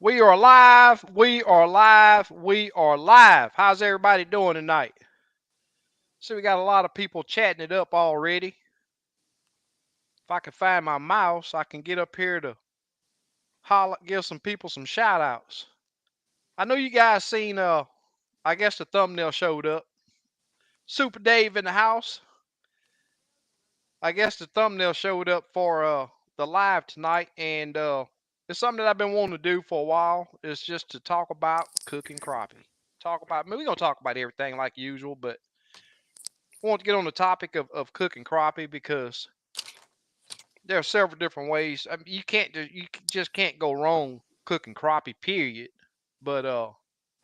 We are live. We are live. We are live. How's everybody doing tonight? See, we got a lot of people chatting it up already. If I can find my mouse, I can get up here to holler, give some people some shout outs. I know you guys seen, I guess the thumbnail showed up. Super Dave in the house. I guess the thumbnail showed up for the live tonight, and it's something that I've been wanting to do for a while. It's just to talk about cooking crappie. I mean, we're gonna talk about everything like usual, but I want to get on the topic of cooking crappie because there are several different ways. I mean, just can't go wrong cooking crappie. Period. But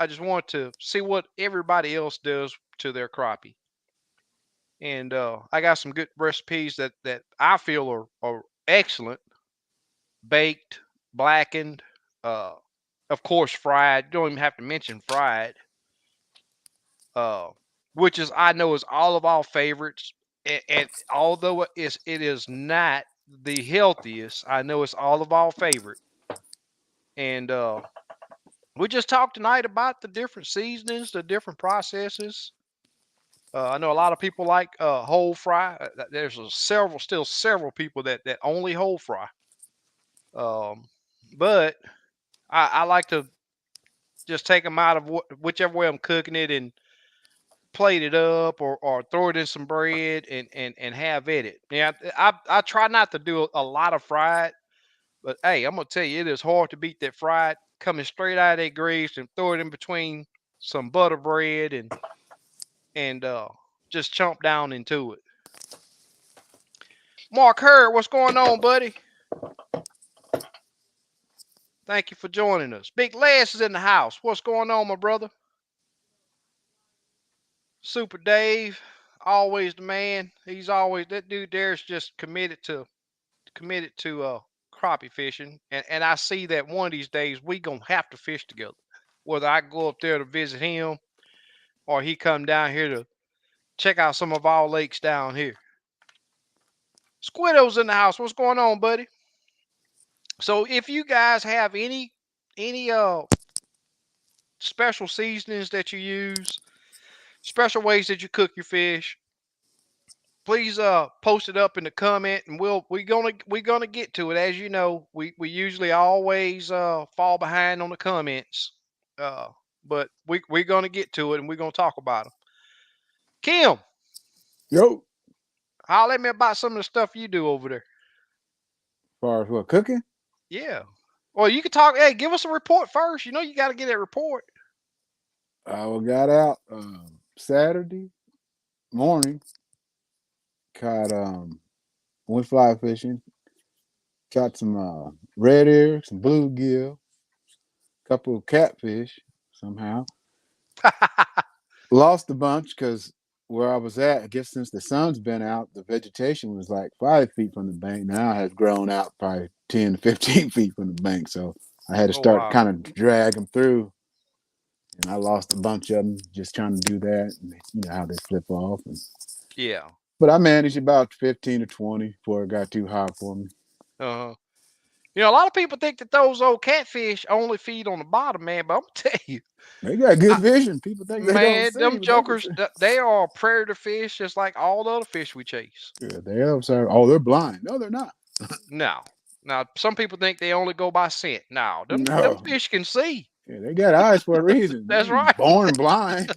I just want to see what everybody else does to their crappie, and I got some good recipes that I feel are excellent. Baked, blackened, uh, of course fried. You don't even have to mention fried. Uh, which is I know is all of our favorites. And although it is not the healthiest, I know it's all of our favorite. And we just talked tonight about the different seasonings, the different processes. I know a lot of people like whole fry. There's still several people that only whole fry. Um, but I like to just take them out of whichever way I'm cooking it and plate it up or throw it in some bread and have it. Yeah, I try not to do a lot of fried, but hey, I'm gonna tell you, it is hard to beat that fried coming straight out of that grease and throw it in between some butter bread and just chomp down into it. Mark Hurd, what's going on, buddy? Thank you for joining us. Big Les is in the house. What's going on, my brother? Super Dave, always the man. He's always that dude. There's just committed to crappie fishing, and I see that one of these days we gonna have to fish together. Whether I go up there to visit him or he come down here to check out some of our lakes down here. Squiddo's in the house. What's going on, buddy? So if you guys have any special seasonings that you use, special ways that you cook your fish, please post it up in the comment and we're gonna get to it. As you know, we usually always fall behind on the comments, uh but we're gonna get to it and we're gonna talk about them. Kim, Yo, holler at me about some of the stuff you do over there. as far as what cooking, Yeah, well, you can talk. Hey, give us a report first. You know you got to get that report. I got out Saturday morning, caught went fly fishing, caught some red ear, some bluegill, couple of catfish somehow. Lost a bunch because where I was at, I guess since the sun's been out, the vegetation was like 5 feet from the bank. Now it has grown out probably 10 to 15 feet from the bank. So I had to Oh start wow. kind of drag them through. And I lost a bunch of them just trying to do that. And you know how they flip off. Yeah. But I managed about 15 or 20 before it got too hot for me. Uh-huh. You know, a lot of people think that those old catfish only feed on the bottom, man, but I'm gonna tell you, They got good vision. People think they don't man, see, them but they can jokers, see. they are predator fish just like all the other fish we chase. Yeah, they observe. Oh, they're blind. No, they're not. No. Now, some people think they only go by scent. No, them No. fish can see. Yeah, they got eyes for a reason. They That's ain't right. born blind.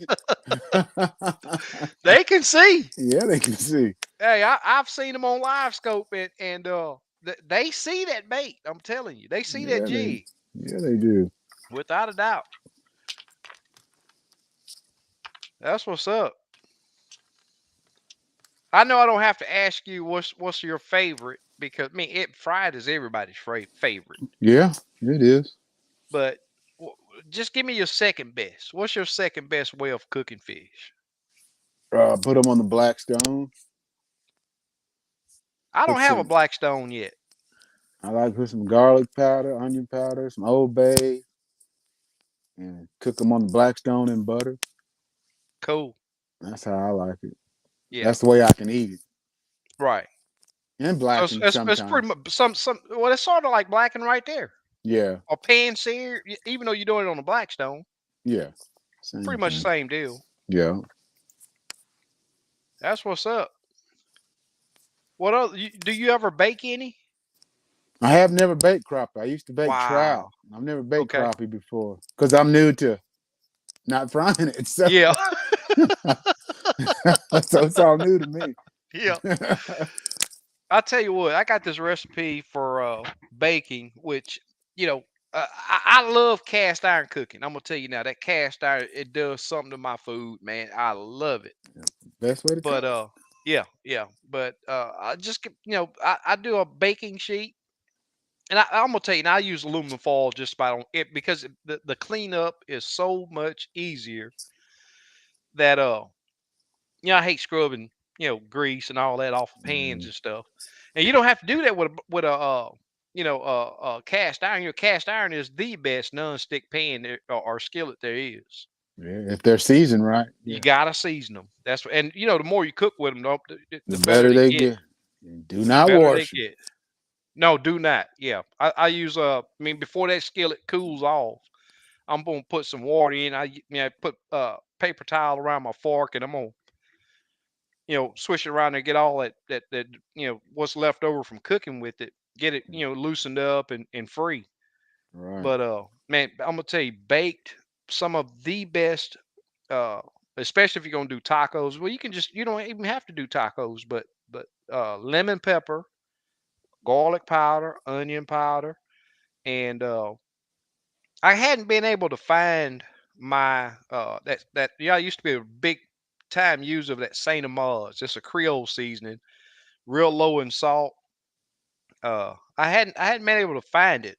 They can see. Yeah, they can see. Hey, I've seen them on live scope and they see that bait. I'm telling you, they see that Yeah, they jig yeah, they do. without a doubt. That's what's up. I know I don't have to ask you what's your favorite because I mean it fried is everybody's favorite. Yeah, it is. But just give me your second best. What's your second best way of cooking fish? Put them on the black stone. I don't Put have a some. Blackstone yet. I like to put some garlic powder, onion powder, some Old Bay, and cook them on the black stone in butter. Cool. That's how I like it. Yeah. That's the way I can eat it. Right. And So it's, blackened it's, it's pretty sometimes. much some. Well, it's sort of like blacking right there. Yeah. or pan sear, even though you're doing it on a Blackstone, Yeah. Same pretty much the thing. same deal. Yeah. That's what's up. What else? Do you ever bake any? I have never baked crappie. I used to bake trout. Wow. I've never baked Okay. crappie before because I'm new to not frying it. So, Yeah. so it's all new to me. Yeah. I tell you what, I got this recipe for baking, which I love cast iron cooking. I'm gonna tell you now that cast iron it does something to my food, man. I love it. Best way to But cook. yeah, yeah. But I just I do a baking sheet, and I'm gonna tell you now I use aluminum foil just about on it because the cleanup is so much easier that I hate scrubbing grease and all that off of pans Mm, and stuff, and you don't have to do that with a cast iron. Your cast iron is the best non-stick pan or skillet there is. yeah, if they're seasoned right, You yeah, gotta season them. And the more you cook with them, the the better better they they get. get. And do The not better they wash them. get. No, do not. Yeah, I use I mean before that skillet cools off, I'm gonna put some water in. Put paper towel around my fork, and I'm gonna swish it around there, get all that what's left over from cooking with it, get it loosened up and free. Right. But man, I'm gonna tell you, baked some of the best, uh, especially if you're gonna do tacos. Well, you don't even have to do tacos, but lemon pepper, garlic powder, onion powder, and I hadn't been able to find my that I used to be a big time user of that Saint Amaz. It's a Creole seasoning, real low in salt. I hadn't been able to find it.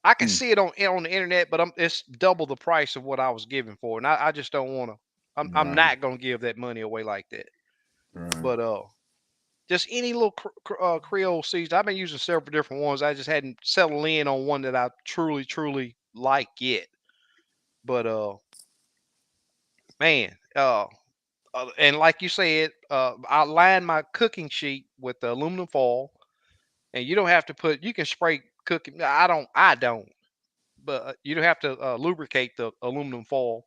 I can Hmm. see it on the internet, but it's double the price of what I was giving for, and I just don't want to. I'm Right. not gonna give that money away like that. Right. But just any little Creole season. I've been using several different ones. I just hadn't settled in on one that I truly like yet. But man, and like you said, I line my cooking sheet with the aluminum foil, and you don't have to put. You can spray cooking. I don't. But you don't have to lubricate the aluminum foil.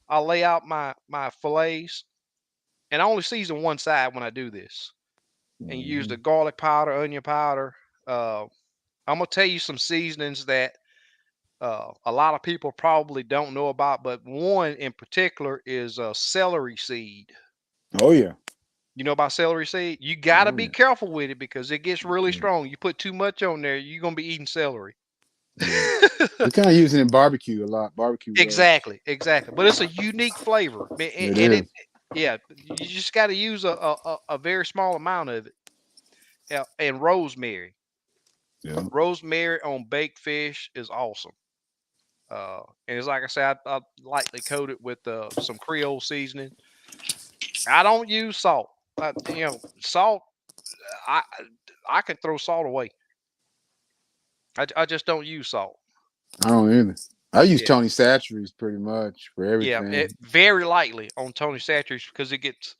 I lay out my fillets, and I only season one side when I do this. And you use Hmm. the garlic powder, onion powder. Uh, I'm gonna tell you some seasonings that a lot of people probably don't know about, but one in particular is celery seed. Oh yeah. You know about celery seed? You got to Oh be yeah. careful with it because it gets really Yeah. strong. You put too much on there, you're gonna be eating celery. Yeah. They kind of use it in barbecue a lot. Barbecue rubs. Exactly, exactly. But it's a unique flavor, It and is. yeah, you just got to use a very small amount of it. Yeah, and rosemary, Yeah. rosemary on baked fish is awesome. And it's like I said, I lightly coat it with some Creole seasoning. I don't use salt. Salt. I I can throw salt away. I just don't use salt. I don't either. I use Yeah, Tony Chachere's pretty much for yeah, everything. very lightly on Tony Chachere's because it gets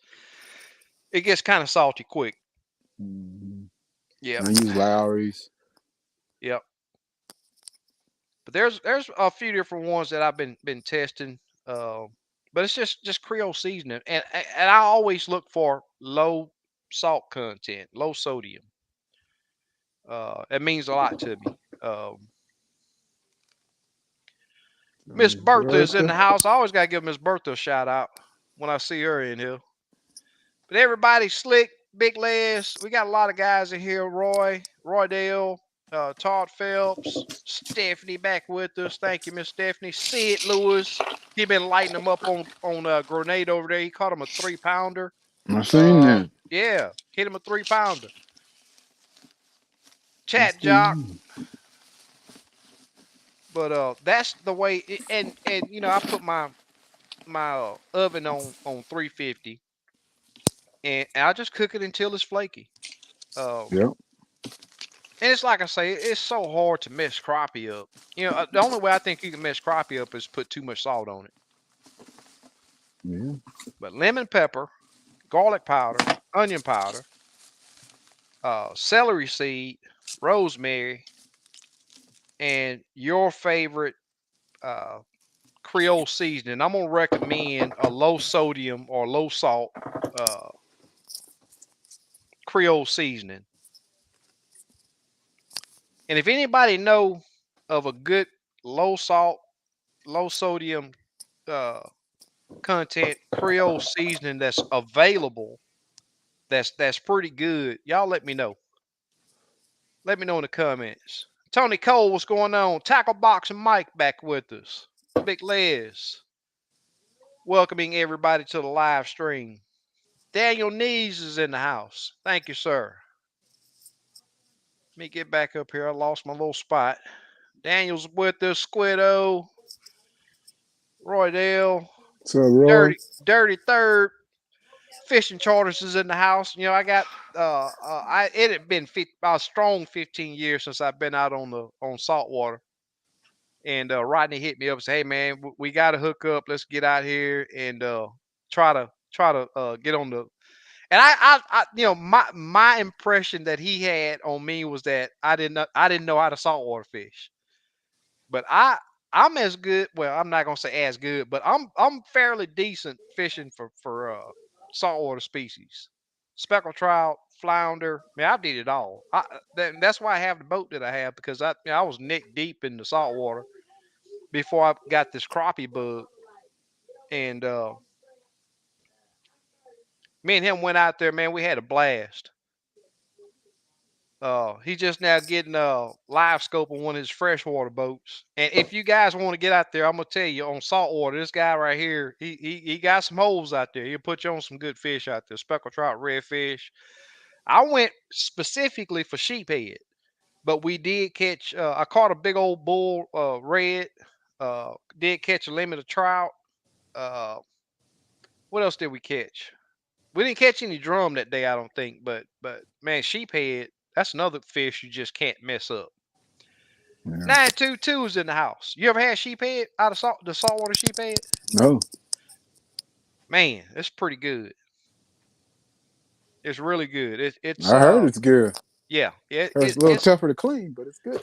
kind of salty quick. Mhm. Yep, I use Lowry's. yep. But there's a few different ones that I've been testing. Uh, but it's just Creole seasoning, and I always look for low salt content, low sodium. It means a lot to me. Miss Miss Bertha is in Bertha. the house. I always gotta give Miss Bertha a shout out when I see her in here. But everybody slick, big legs. We got a lot of guys in here. Roy Dale, Todd Phelps, Stephanie back with us. Thank you, Miss Stephanie. Sid Lewis. He been lighting them up on grenade over there. He caught him a 3-pounder. I seen that. Yeah, hit him a 3-pounder. I Chat Jock. seen But that's the way. And I put my oven on 350, and I just cook it until it's flaky. that. Yep. And it's like I say, it's so hard to mess crappie up. The only way I think you can mess crappie up is put too much salt on it. Yeah. But lemon pepper, garlic powder, onion powder, celery seed, rosemary, and your favorite uh, Creole seasoning. I'm gonna recommend a low sodium or low salt uh, Creole seasoning. And if anybody know of a good low salt, low sodium uh, content Creole seasoning that's available, that's pretty good, y'all let me know. Let me know in the comments. Tony Cole, what's going on? Tackle Box and Mike back with us. Big Les, welcoming everybody to the live stream. Daniel Nees is in the house. Thank you, sir. Let me get back up here. I lost my little spot. Daniel's with us. Squiddo, Roy Dale, So Roy, Dirty Third, Fishing Charters is in the house. You know, I got it had been about a strong 15 years since I've been out on saltwater. And Rodney hit me up and said, "Hey man, we got to hook up. Let's get out here and try to get on the." And you know, my impression that he had on me was that I didn't know how to saltwater fish, but I'm as good. Well, I'm not gonna say as good, but I'm fairly decent fishing for saltwater species, speckled trout, flounder. Man, I did it all. That's why I have the boat that I have, because I was neck deep in the saltwater before I got this crappie bug. And me and him went out there, man. We had a blast. He's just now getting a live scope on one of his freshwater boats. And if you guys want to get out there, I'm gonna tell you, on saltwater, this guy right here, he got some holes out there. He'll put you on some good fish out there, speckled trout, redfish. I went specifically for sheephead, but we did catch. I caught a big old bull red. Did catch a limit of trout. Uh, what else did we catch? We didn't catch any drum that day, I don't think. But man, sheephead, that's another fish you just can't mess up. yeah. 922 is in the house. You ever had sheephead out of the saltwater sheephead? No, Man, it's pretty good. It's really good. It's I heard it's good. yeah, It's a little tougher to clean, but it's good.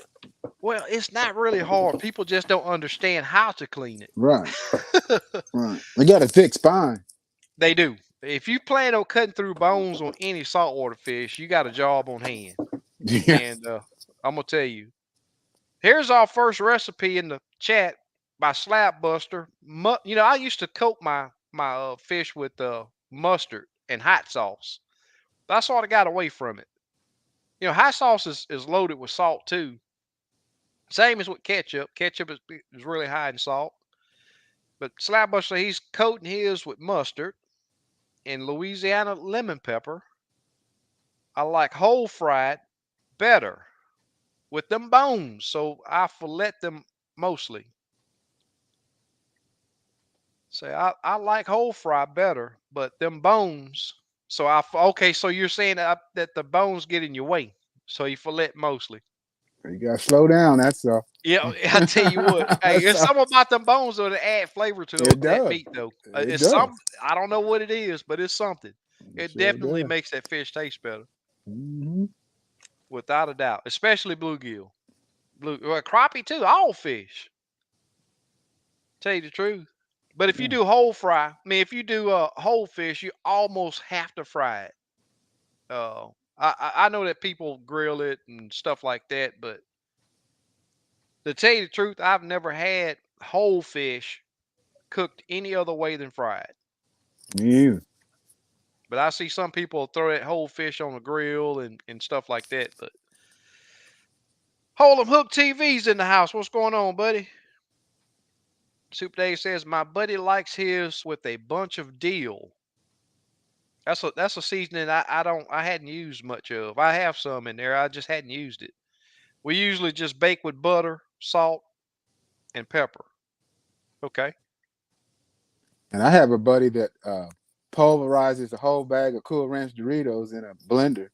well, it's not really hard. People just don't understand how to clean it. Right, right. They got a thick spine. They do. If you plan on cutting through bones on any saltwater fish, you got a job on hand. Yeah. And I'm gonna tell you, here's our first recipe in the chat by Slapbuster. You know, I used to coat my fish with mustard and hot sauce. But I sort of got away from it. You know, hot sauce is loaded with salt too. Same as with ketchup. Ketchup is really high in salt. But Slapbuster, he's coating his with mustard and Louisiana lemon pepper. I like whole fried better with them bones, so I fillet them mostly. Say I like whole fry better, but them bones. So okay. So you're saying that the bones get in your way, so you fillet mostly. You gotta slow down. That's all. Yeah, I tell you what. Hey, it's something about them bones though that add flavor to It that does. meat though. It It's does. some. I don't know what it is, but it's something. It It sure definitely does. makes that fish taste better, Mm-hmm. without a doubt. Especially bluegill, well, crappie too. All fish. Tell you the truth. But if you Yeah. do whole fry, I mean, if you do whole fish, you almost have to fry it. Uh, I know that people grill it and stuff like that, but to tell you the truth, I've never had whole fish cooked any other way than fried. Me either. But I see some people throw that whole fish on the grill and stuff like that. But Hold'em Hook TV's in the house. What's going on, buddy? Soup Dave says my buddy likes his with a bunch of dill. That's a seasoning I hadn't used much of. I have some in there. I just hadn't used it. We usually just bake with butter, salt, and pepper. Okay. And I have a buddy that pulverizes a whole bag of Cool Ranch Doritos in a blender,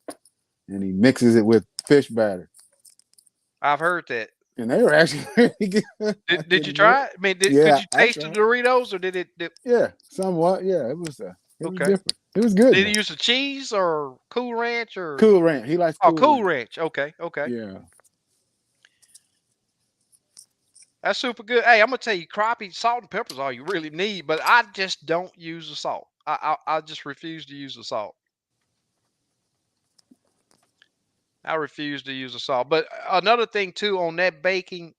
and he mixes it with fish batter. I've heard that. And they were actually really good. Did you try it? I mean, could Yeah, you I taste the tried. Doritos, or did it? Yeah, somewhat. Yeah, it was Okay. different. It was good. Did Though. he use the cheese or Cool Ranch or? Cool Ranch? He likes Oh, Cool Cool Ranch. Ranch. Okay. Okay. Yeah. That's super good. Hey, I'm gonna tell you, crappie, salt and pepper is all you really need. But I just don't use the salt. I just refuse to use the salt. I refuse to use the salt. But another thing too on that baking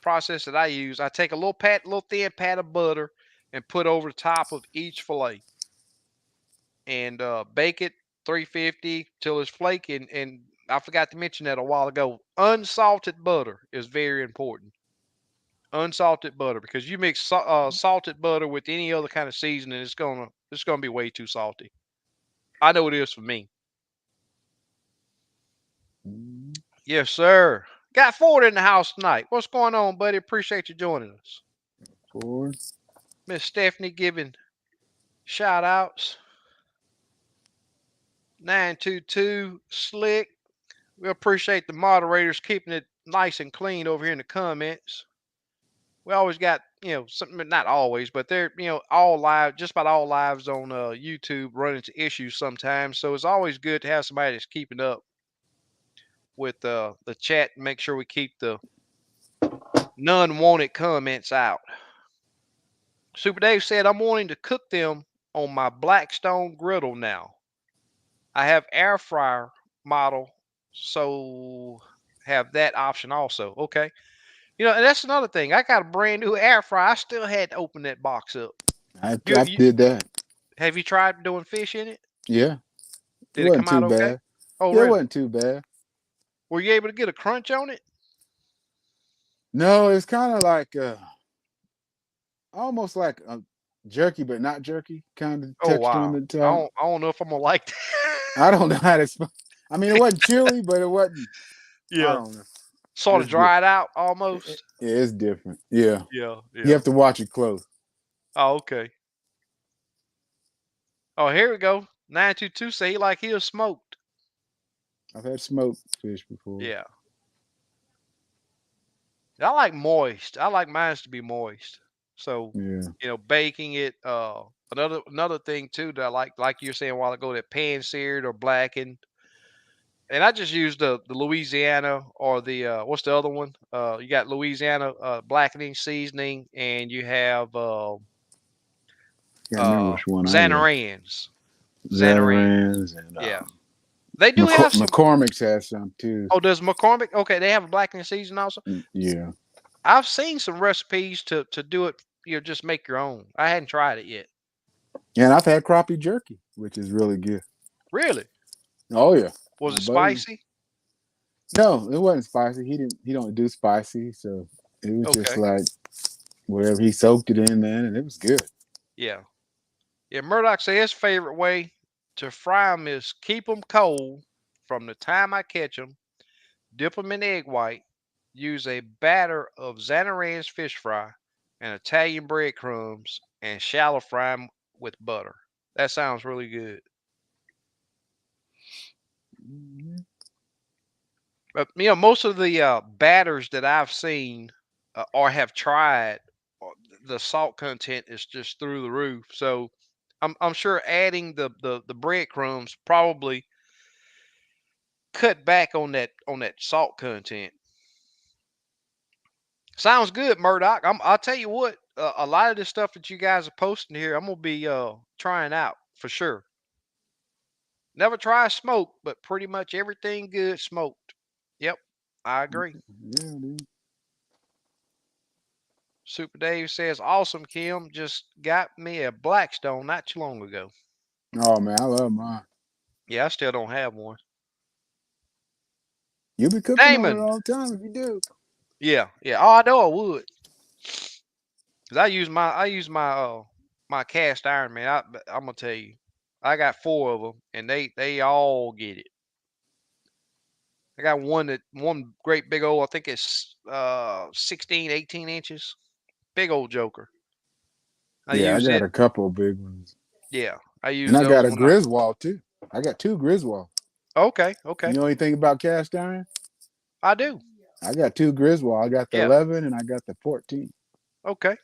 process that I use, I take a little thin pat of butter and put over the top of each fillet and bake it 350 till it's flaky. And I forgot to mention that a while ago. Unsalted butter is very important. Unsalted butter, because you mix salted butter with any other kind of seasoning, it's gonna be way too salty. I know it is for me. Yes, sir. Got Ford in the house tonight. What's going on, buddy? Appreciate you joining us. Ford. Miss Stephanie giving shout outs. 922 Slick. We appreciate the moderators keeping it nice and clean over here in the comments. We always got, something, not always, but they're, all live, just about all lives on YouTube run into issues sometimes. So it's always good to have somebody that's keeping up with the chat and make sure we keep the none wanted comments out. Super Dave said, I'm wanting to cook them on my Blackstone griddle now. I have air fryer model, so have that option also. Okay. And that's another thing. I got a brand new air fryer. I still had to open that box up. I You did that. have you tried doing fish in it? Yeah. Did it come out okay? Bad. Oh, yeah, really? It wasn't too bad. Were you able to get a crunch on it? No, it's kind of like almost like a jerky, but not jerky kind of texture on the top. I don't know if I'm gonna like that. I don't know how to. I mean, it wasn't chewy, but it wasn't. Yeah. I don't know. Sort of dried out almost. Yeah, it's different. Yeah. Yeah. You have to watch it close. Oh, okay. Oh, here we go. 922 say he like his smoked. I've had smoked fish before. Yeah. I like moist. I like mine to be moist. So, baking it. Another thing too that I like you were saying a while ago, that pan seared or blackened. And I just use the Louisiana or the what's the other one? You got Louisiana blackening seasoning, and you have which one. Zanarans. Zanarans and yeah. They do have some. McCormick's has some too. Oh, does McCormick? Okay, they have a blackening season also. Yeah. I've seen some recipes to do it. Just make your own. I hadn't tried it yet. And I've had crappie jerky, which is really good. Really? Oh yeah. Was it spicy? No, it wasn't spicy. He don't do spicy, so it was just like wherever he soaked it in, man, and it was good. Yeah. Yeah, Murdoch says his favorite way to fry them is keep them cold from the time I catch them, dip them in egg white, use a batter of Zanarans fish fry and Italian breadcrumbs, and shallow fry them with butter. That sounds really good. But most of the batters that I've seen or have tried, the salt content is just through the roof. So I'm sure adding the breadcrumbs probably cut back on that salt content. Sounds good, Murdoch. I'll tell you what, a lot of this stuff that you guys are posting here, I'm gonna be trying out for sure. Never try smoke, but pretty much everything good smoked. Yep, I agree. Yeah, dude. Super Dave says, awesome, Kim. Just got me a Blackstone not too long ago. Oh, man, I love mine. Yeah, I still don't have one. You'll be cooking on it all the time if you do. Yeah, yeah. Oh, I know I would. Cause I use my my cast iron, man. I'm gonna tell you, I got 4 of them, and they all get it. I got one great big old, I think it's 16, 18 inches. Big old joker. I got a couple of big ones. Yeah, I use. And I got a Griswold too. I got 2 Griswold. Okay. You know anything about cast iron? I do. I got 2 Griswold. I got the 11 and I got the 14. Okay.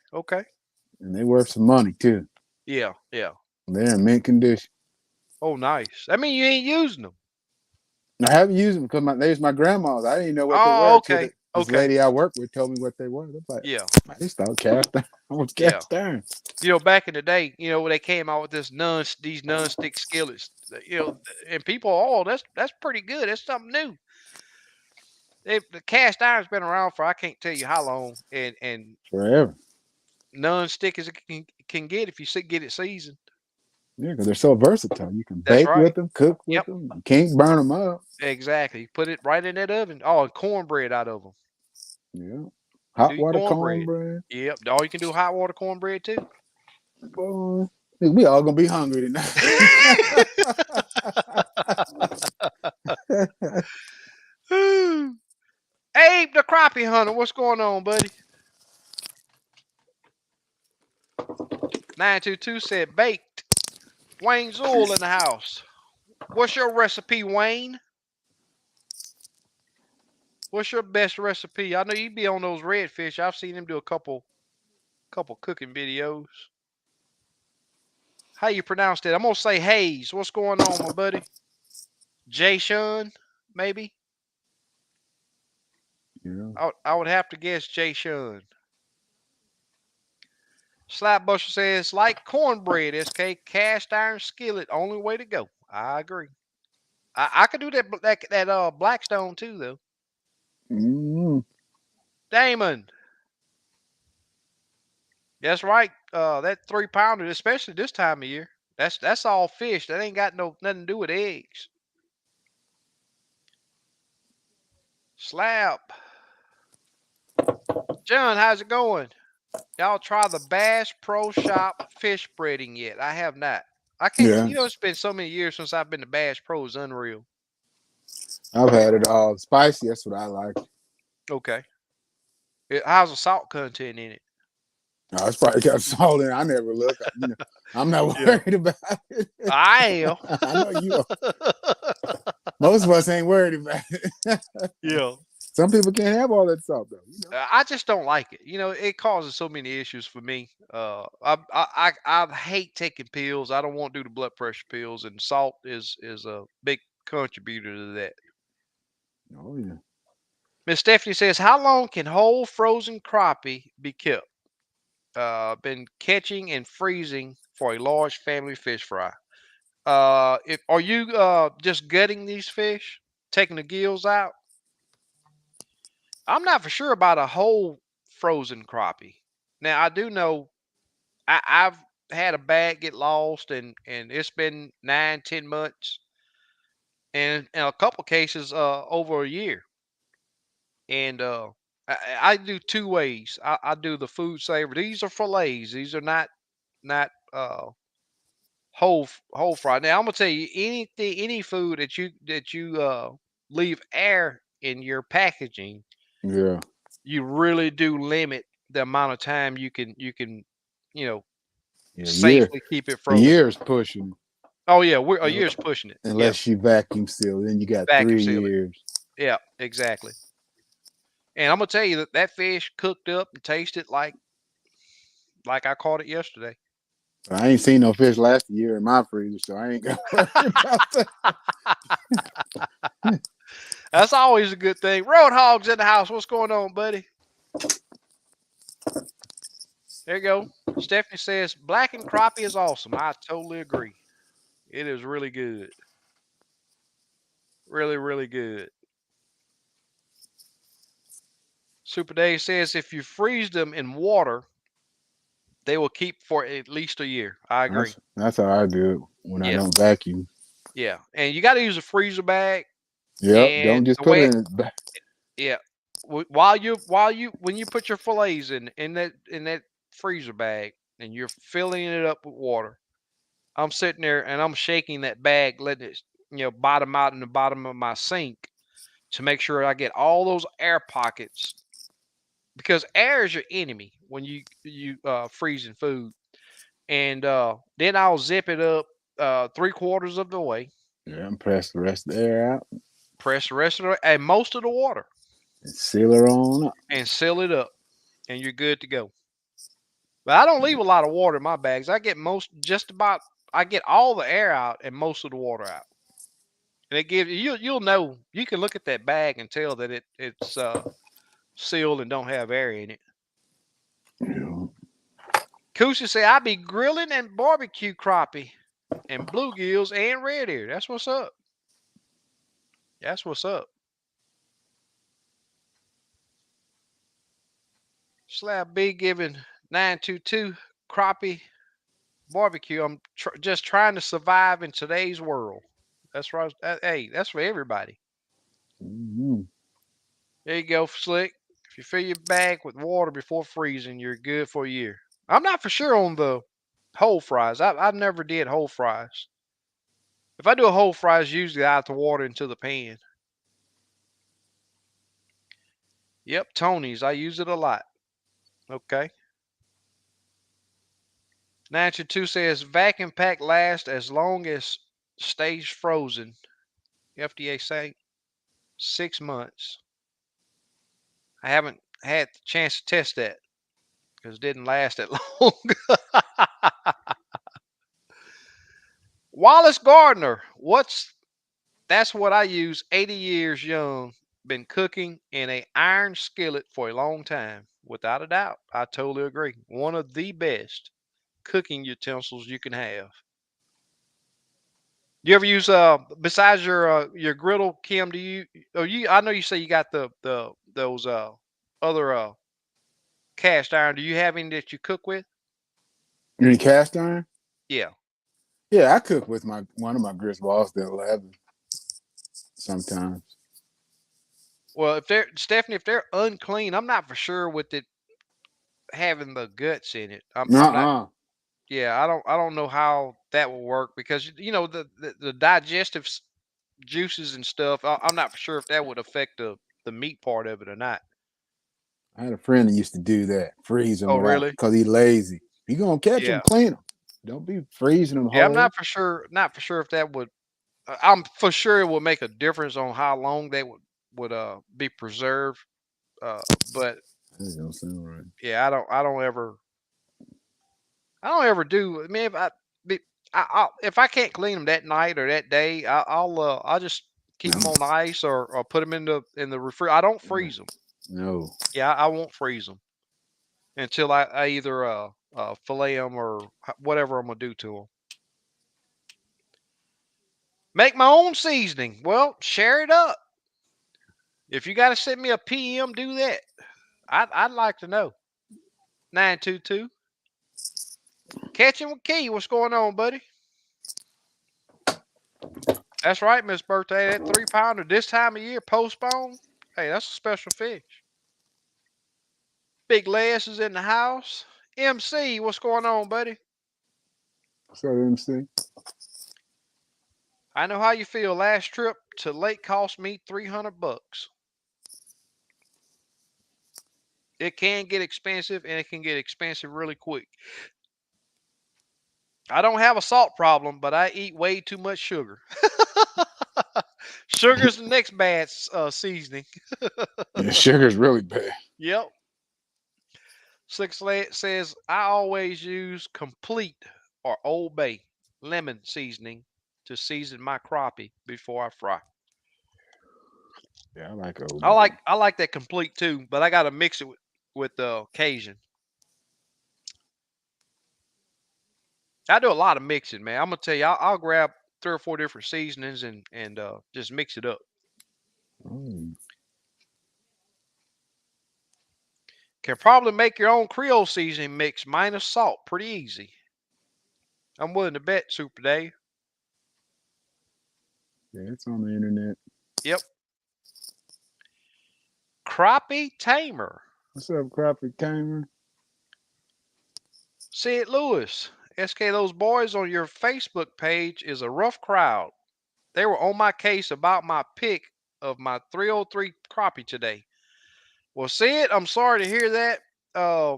And they worth some money too. Yeah. They're in mint condition. Oh, nice. I mean, you ain't using them. I haven't used them because there's my grandma's. I didn't even know what they were. Okay. This Okay. lady I work with told me what they were. I'm like, Yeah. man, these thought cast iron. What's Yeah. cast iron? Back in the day, when they came out with these non-stick skillets, and people, oh, that's pretty good. That's something new. The cast iron's been around for I can't tell you how long, and Forever. non-stick as it can get if you get it seasoned. Yeah, because they're so versatile. You can That's bake right. with them, cook with Yep. them. You can't burn them up. Exactly. You put it right in that oven. Oh, and cornbread out of them. Yeah. Do Hot your water cornbread. cornbread. Yep. All you can do hot water cornbread too. Boy, we all gonna be hungry tonight. Abe the crappie hunter, what's going on, buddy? 922 said baked. Wayne Zool in the house. What's your recipe, Wayne? What's your best recipe? I know you be on those redfish. I've seen him do a couple cooking videos. How you pronounce that? I'm gonna say Hayes. What's going on, my buddy? Jay Shun, maybe? Yeah. I would have to guess Jay Shun. Slapbuster says, like cornbread, SK, cast iron skillet, only way to go. I agree. I could do that Blackstone too, though. Mm. Damon. That's right. That 3-pounder, especially this time of year. That's all fish. That ain't got nothing to do with eggs. Slap. John, how's it going? Y'all try the Bass Pro Shop fish breading yet? I have not. I can't. Yeah. It's been so many years since I've been to Bass Pro. It's unreal. I've had it all spicy. That's what I like. Okay. How's the salt content in it? No, it's probably got salt in it. I never look. I'm not Yeah. worried about it. I am. I know you are. Most of us ain't worried about it. Yeah. Some people can't have all that salt though. I just don't like it. It causes so many issues for me. I hate taking pills. I don't want to do the blood pressure pills, and salt is a big contributor to that. Oh yeah. Miss Stephanie says, "How long can whole frozen crappie be kept? Been catching and freezing for a large family fish fry. Are you just gutting these fish, taking the gills out? I'm not for sure about a whole frozen crappie. Now I do know I've had a bag get lost, and it's been 9, 10 months, and in a couple cases over a year. And I do two ways. I do the food saver. These are fillets. These are not whole fry. Now I'm gonna tell you, any food that you leave air in your packaging, Yeah. you really do limit the amount of time you can Yeah. safely keep it A frozen. year's pushing. Oh yeah, a year's pushing it. Yeah, Unless you vacuum seal, then you got vacuum 3 seal it. years. Yeah, exactly. And I'm gonna tell you that fish cooked up and tasted like I caught it yesterday. I ain't seen no fish last year in my freezer, so I ain't got to worry about that. That's always a good thing. Roadhog's in the house. What's going on, buddy? There you go. Stephanie says blackened crappie is awesome. I totally agree. It is really good. Really, really good. Super Dave says if you freeze them in water, they will keep for at least a year. I agree. That's how I do it when I Yeah. don't vacuum. Yeah. And you got to use a freezer bag. Yep. And Don't just the put way it in. yeah. When you put your fillets in that freezer bag and you're filling it up with water, I'm sitting there and I'm shaking that bag, letting it bottom out in the bottom of my sink to make sure I get all those air pockets, because air is your enemy when you freezing food. And then I'll zip it up 3/4 of the way, Yeah, and press the rest of the air out press the rest of it and most of the water, and seal her on up. and seal it up, and you're good to go. But I don't leave a lot of water in my bags. I get I get all the air out and most of the water out. And it gives you'll know, you can look at that bag and tell that it's sealed and don't have air in it. You know, Kusa say I be grilling and barbecue crappie and bluegills and red ear. That's what's up. That's what's up. Slab B giving 922 crappie barbecue. I'm just trying to survive in today's world. That's right. Hey, that's for everybody. mhm. There you go, Slick. If you fill your bag with water before freezing, you're good for a year. I'm not for sure on the whole fries. I never did whole fries. If I do a whole fries, usually I have to water into the pan. Yep, Tony's. I use it a lot. Okay. Natural 2 says vacuum pack lasts as long as stays frozen. FDA say 6 months. I haven't had the chance to test that because it didn't last that long. Wallace Gardner, that's what I use. 80 years young, been cooking in a iron skillet for a long time. Without a doubt, I totally agree. One of the best cooking utensils you can have. Do you ever use besides your griddle, Kim? Do you? Oh, you. I know you say you got the those other cast iron. Do you have any that you cook with? You mean cast iron? Yeah. Yeah, I cook with one of my grits balls that 11 sometimes. Well, if they're Stephanie, if they're unclean, I'm not for sure with it having the guts in it. I'm not. Uh-uh. Yeah, I don't know how that will work because the digestive juices and stuff. I'm not for sure if that would affect the meat part of it or not. I had a friend that used to do that, freeze them Oh, without, really? because he lazy. You gonna catch them, Yeah. clean them. Don't be freezing them Yeah, I'm whole. not for sure. Not for sure if that would. I'm for sure it would make a difference on how long they would be preserved. But That don't sound right. yeah, I don't ever do. I mean, be, if I can't clean them that night or that day, I'll just keep them No, on ice or put them in the refrigerator. I don't freeze them. no. Yeah, I won't freeze them until I either fillet them or whatever I'm gonna do to them. Make my own seasoning. Well, share it up. If you got to send me a PM, do that. I'd like to know. 922. Catching with Key. What's going on, buddy? That's right, Miss Birthday. That 3 pounder this time of year postponed. Hey, that's a special fish. Big Les is in the house. MC, what's going on, buddy? So MC. I know how you feel. Last trip to lake cost me $300. It can get expensive and it can get expensive really quick. I don't have a salt problem, but I eat way too much sugar. Sugar's the next bad seasoning. Yeah, sugar's really bad. Yep. Six says I always use complete or Old Bay lemon seasoning to season my crappie before I fry. Yeah, I like old. I like that complete too, but I got to mix it with the Cajun. I do a lot of mixing, man. I'm gonna tell you, I'll grab 3 or 4 different seasonings and just mix it up. Oh, Can probably make your own Creole seasoning mix minus salt, pretty easy. I'm willing to bet, Super Dave. yeah, it's on the internet. Yep. Crappie tamer. What's up, Crappie Tamer? See it, Lewis. SK, those boys on your Facebook page is a rough crowd. They were on my case about my pick of my 303 crappie today. Well, see it. I'm sorry to hear that. Uh,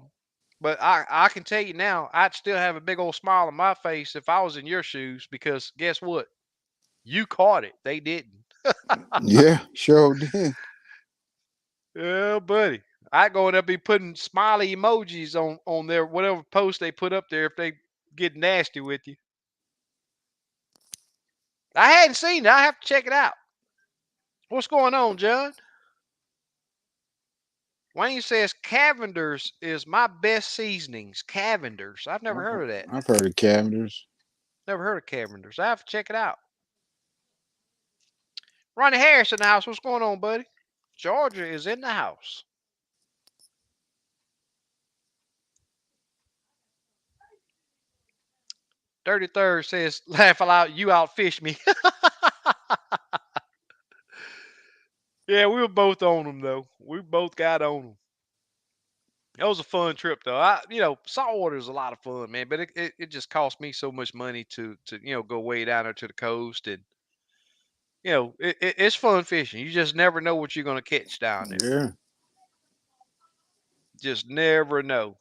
but I can tell you now, I'd still have a big old smile on my face if I was in your shoes because guess what? You caught it. They didn't. Yeah, sure did. Yeah, buddy. I go and be putting smiley emojis on their whatever post they put up there if they get nasty with you. I hadn't seen it. I have to check it out. What's going on, John? Wayne says Cavender's is my best seasonings. Cavender's. I've never heard of that. I've heard of Cavender's. Never heard of Cavender's. I have to check it out. Ronnie Harris in the house. What's going on, buddy? Georgia is in the house. Dirty Third says, laugh out, you outfish me. Yeah, we were both on them, though. We both got on them. That was a fun trip, though. Saltwater is a lot of fun, man. But it just cost me so much money to go way down there to the coast, and it's fun fishing. You just never know what you're gonna catch down there. Yeah. Just never know.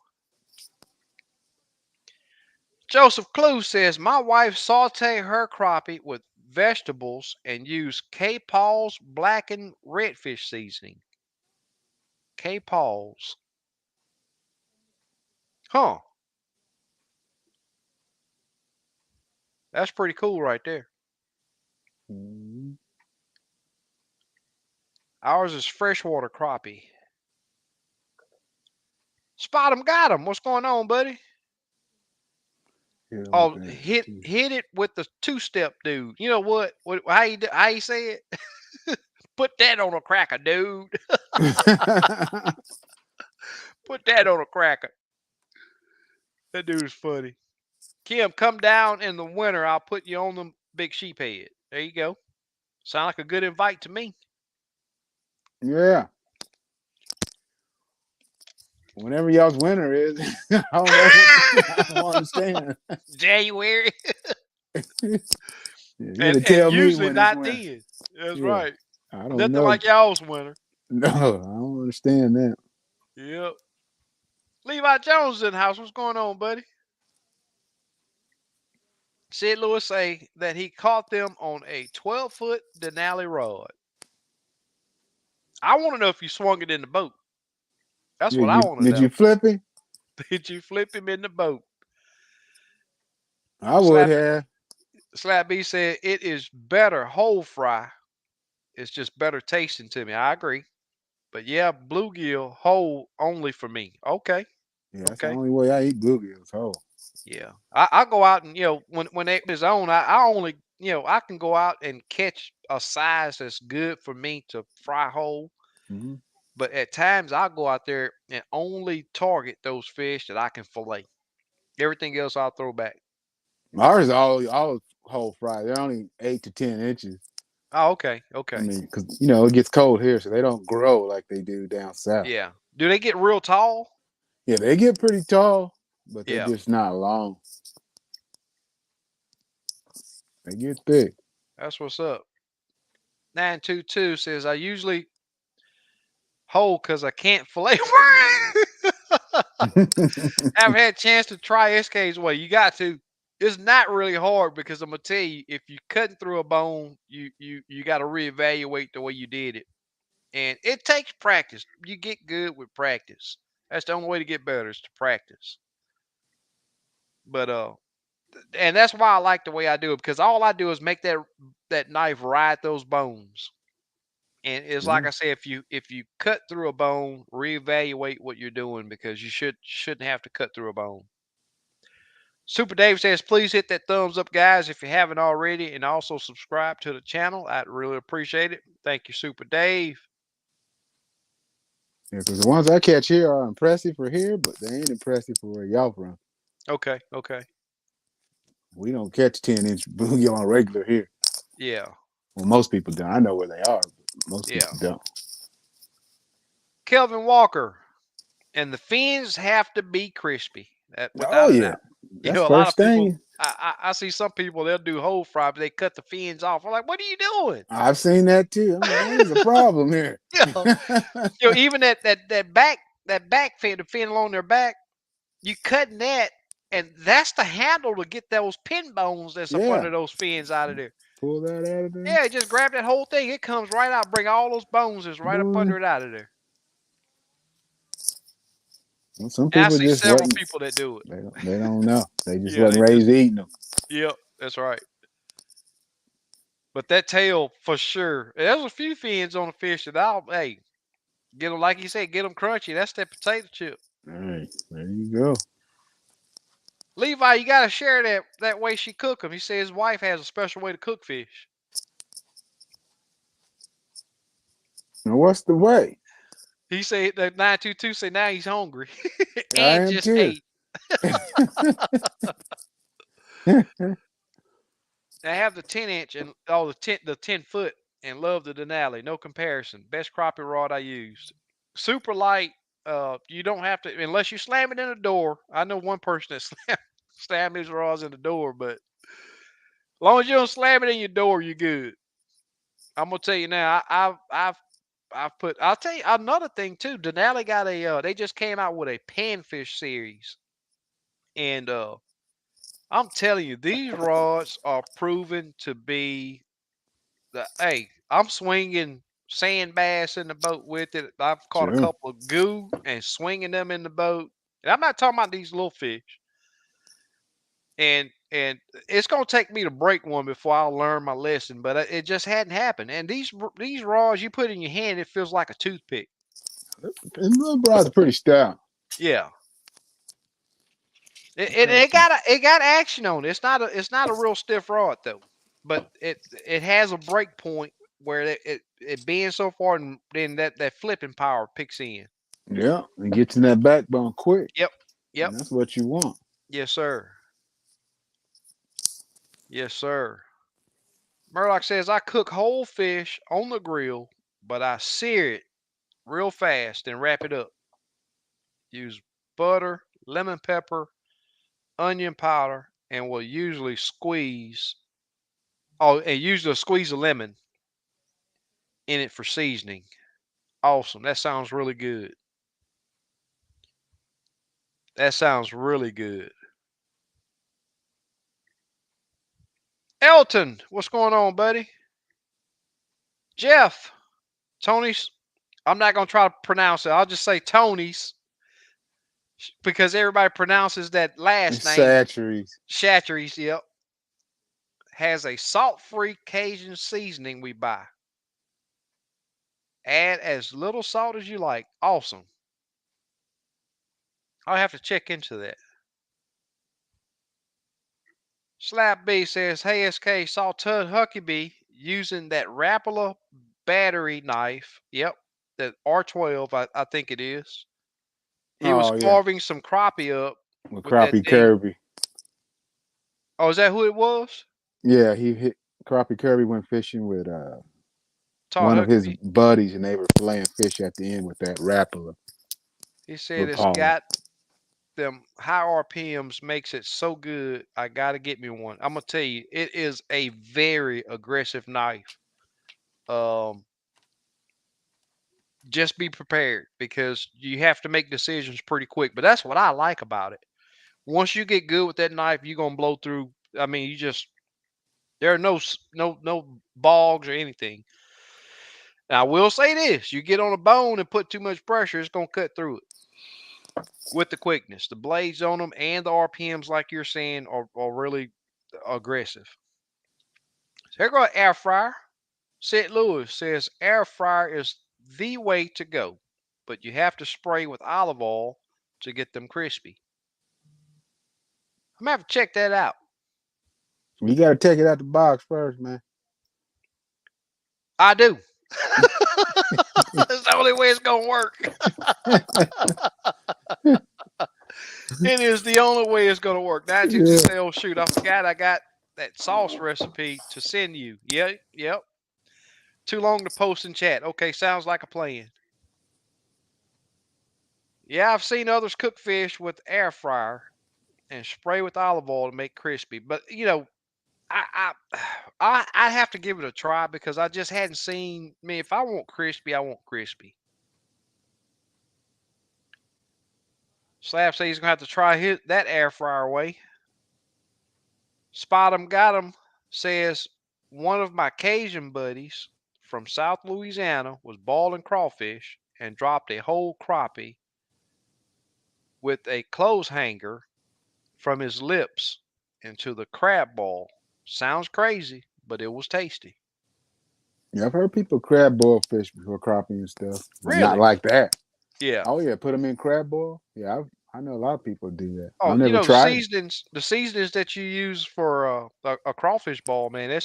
Joseph Clue says, my wife saute her crappie with vegetables and use K. Paul's blackened redfish seasoning. K. Paul's. Huh. That's pretty cool right there. Mhm. Ours is freshwater crappie. Spot 'em, got 'em. What's going on, buddy? Yeah, Oh, okay. hit it with the two-step, dude. You know what? How you say it? Put that on a cracker, dude. Put that on a cracker. That dude's funny. Kim, come down in the winter. I'll put you on the big sheep head. There you go. Sound like a good invite to me. Yeah. Whenever y'all's winter is, I don't understand. January. You and gotta tell me usually when not it's winter. then. That's Yeah. right. I don't Nothing know. like y'all's winter. No, I don't understand that. Yep. Levi Jones in the house. What's going on, buddy? Sid Lewis say that he caught them on a 12-foot Denali rod. I want to know if you swung it in the boat. That's what I want to know. Did you flip him? Did you flip him in the boat? I would have. Slap B said it is better whole fry. It's just better tasting to me. I agree. But yeah, bluegill whole only for me. Okay. Yeah, that's the only way I eat bluegills whole. Yeah. I go out and when it is on, I only I can go out and catch a size that's good for me to fry whole. Mm-hmm. But at times I'll go out there and only target those fish that I can fillet. Everything else I'll throw back. Ours is all whole fry. They're only 8 to 10 inches. Oh, okay. Okay. I mean, because it gets cold here, so they don't grow like they do down south. Yeah. Do they get real tall? Yeah, they get pretty tall, but they're Yeah. just not long. They get thick. That's what's up. 922 says I usually whole because I can't fillet. I've had a chance to try SK's way. You got to. It's not really hard because I'm gonna tell you, if you cutting through a bone, you got to reevaluate the way you did it, and it takes practice. You get good with practice. That's the only way to get better is to practice. But and that's why I like the way I do it, because all I do is make that knife ride those bones. And it's like I say, if you cut through a bone, reevaluate what you're doing, because you shouldn't have to cut through a bone. Super Dave says, please hit that thumbs up, guys, if you haven't already, and also subscribe to the channel. I'd really appreciate it. Thank you, Super Dave. Yeah, because the ones I catch here are impressive for here, but they ain't impressive for where y'all from. Okay, okay. We don't catch 10-inch bluegill on regular here. Yeah. Well, most people don't. I know where they are, but most people don't. Kelvin Walker, and the fins have to be crispy. Oh yeah, that's a first lot of thing. People, I see some people, they'll do whole fry, but they cut the fins off. I'm like, what are you doing? I've seen that too. I'm like, what is the problem here? Even that back fin, the fin along their back, you cutting that, and that's the handle to get those pin bones that's up under those fins out of there. Pull that out of there. Yeah, just grab that whole thing. It comes right out. Bring all those bones is right up under it out of there. Well, some people I see several people that do it. They don't know. They just wasn't raised eating them. Yep, that's right. But that tail, for sure. There's a few fins on a fish that Get them, like you said, get them crunchy. That's that potato chip. All right, there you go. Levi, you gotta share that way she cook them. He said his wife has a special way to cook fish. Now, what's the way? He said that 922 said now he's hungry I and am just too. ate. I have the 10-inch and the 10-foot and love the Denali. No comparison. Best crappie rod I used. Super light. You don't have to unless you slam it in the door. I know one person that slammed his rods in the door, but as long as you don't slam it in your door, you're good. I'm gonna tell you now. I've put. I'll tell you another thing too. Denali got a. They just came out with a panfish series, and I'm telling you, these rods are proven to be hey, I'm swinging sand bass in the boat with it. I've caught a Sure. couple of goo and swinging them in the boat. And I'm not talking about these little fish. And it's gonna take me to break one before I'll learn my lesson, but it just hadn't happened. And these rods you put in your hand, it feels like a toothpick. And little broad's pretty stout. Yeah. It got action on it. It's not a real stiff rod though, but it has a break point where it bends so far and then that flipping power picks in. Yeah, and gets in that backbone quick. Yep, yep, And that's what you want. yes sir, yes sir. Murdoch says I cook whole fish on the grill, but I sear it real fast and wrap it up. Use butter, lemon pepper, onion powder, and will usually squeeze. Oh, and usually squeeze a lemon in it for seasoning. Awesome. That sounds really good. That sounds really good. Elton, what's going on, buddy? Jeff, Tony's. I'm not going to try to pronounce it. I'll just say Tony's because everybody pronounces that And last name. Satcheries. Chattery's, yep. Has a salt free Cajun seasoning we buy. Add as little salt as you like. Awesome. I'll have to check into that. Slap B says, hey SK, saw Tud Huckabee using that Rapala battery knife. Yep, that R12, I think it is. He was Oh yeah, carving some crappie up with with that Crappie thing. Kirby. Oh, is that who it was? Yeah, he hit Crappie Kirby went fishing with Todd one of his Huckabee. buddies, and they were playing fish at the end with that Rapala He said it's Rapala. got them high RPMs, makes it so good. I got to get me one. I'm going to tell you, it is a very aggressive knife. Um, just be prepared because you have to make decisions pretty quick. But that's what I like about it. Once you get good with that knife, you're gonna blow through. I mean, there are no bogs or anything. Now, I will say this: you get on a bone and put too much pressure, it's gonna cut through it with the quickness. The blades on them and the RPMs, like you're saying, are really aggressive. So here go air fryer. St. Louis says air fryer is the way to go, but you have to spray with olive oil to get them crispy. I'm gonna have to check that out. You got to take it out the box first, man. I do. That's the only way it's gonna work. It is the only way it's gonna work. 922 Yeah. say, oh shoot, I forgot I got that sauce recipe to send you. Yeah, yep. Too long to post in chat. Okay, sounds like a plan. Yeah, I've seen others cook fish with air fryer and spray with olive oil to make crispy. But I have to give it a try because I just hadn't seen. I mean, if I want crispy, I want crispy. Slab says he's gonna have to try that air fryer way. Spot 'em got 'em says one of my Cajun buddies from South Louisiana was boiling crawfish and dropped a whole crappie with a clothes hanger from his lips into the crab ball. Sounds crazy, but it was tasty. Yeah, I've heard people crab boil fish before crappie and stuff, but not Really? like that. Yeah. Oh yeah, put them in crab boil. Yeah, I know a lot of people do that. Oh, I've never tried it. the seasonings that you use for a crawfish ball, man,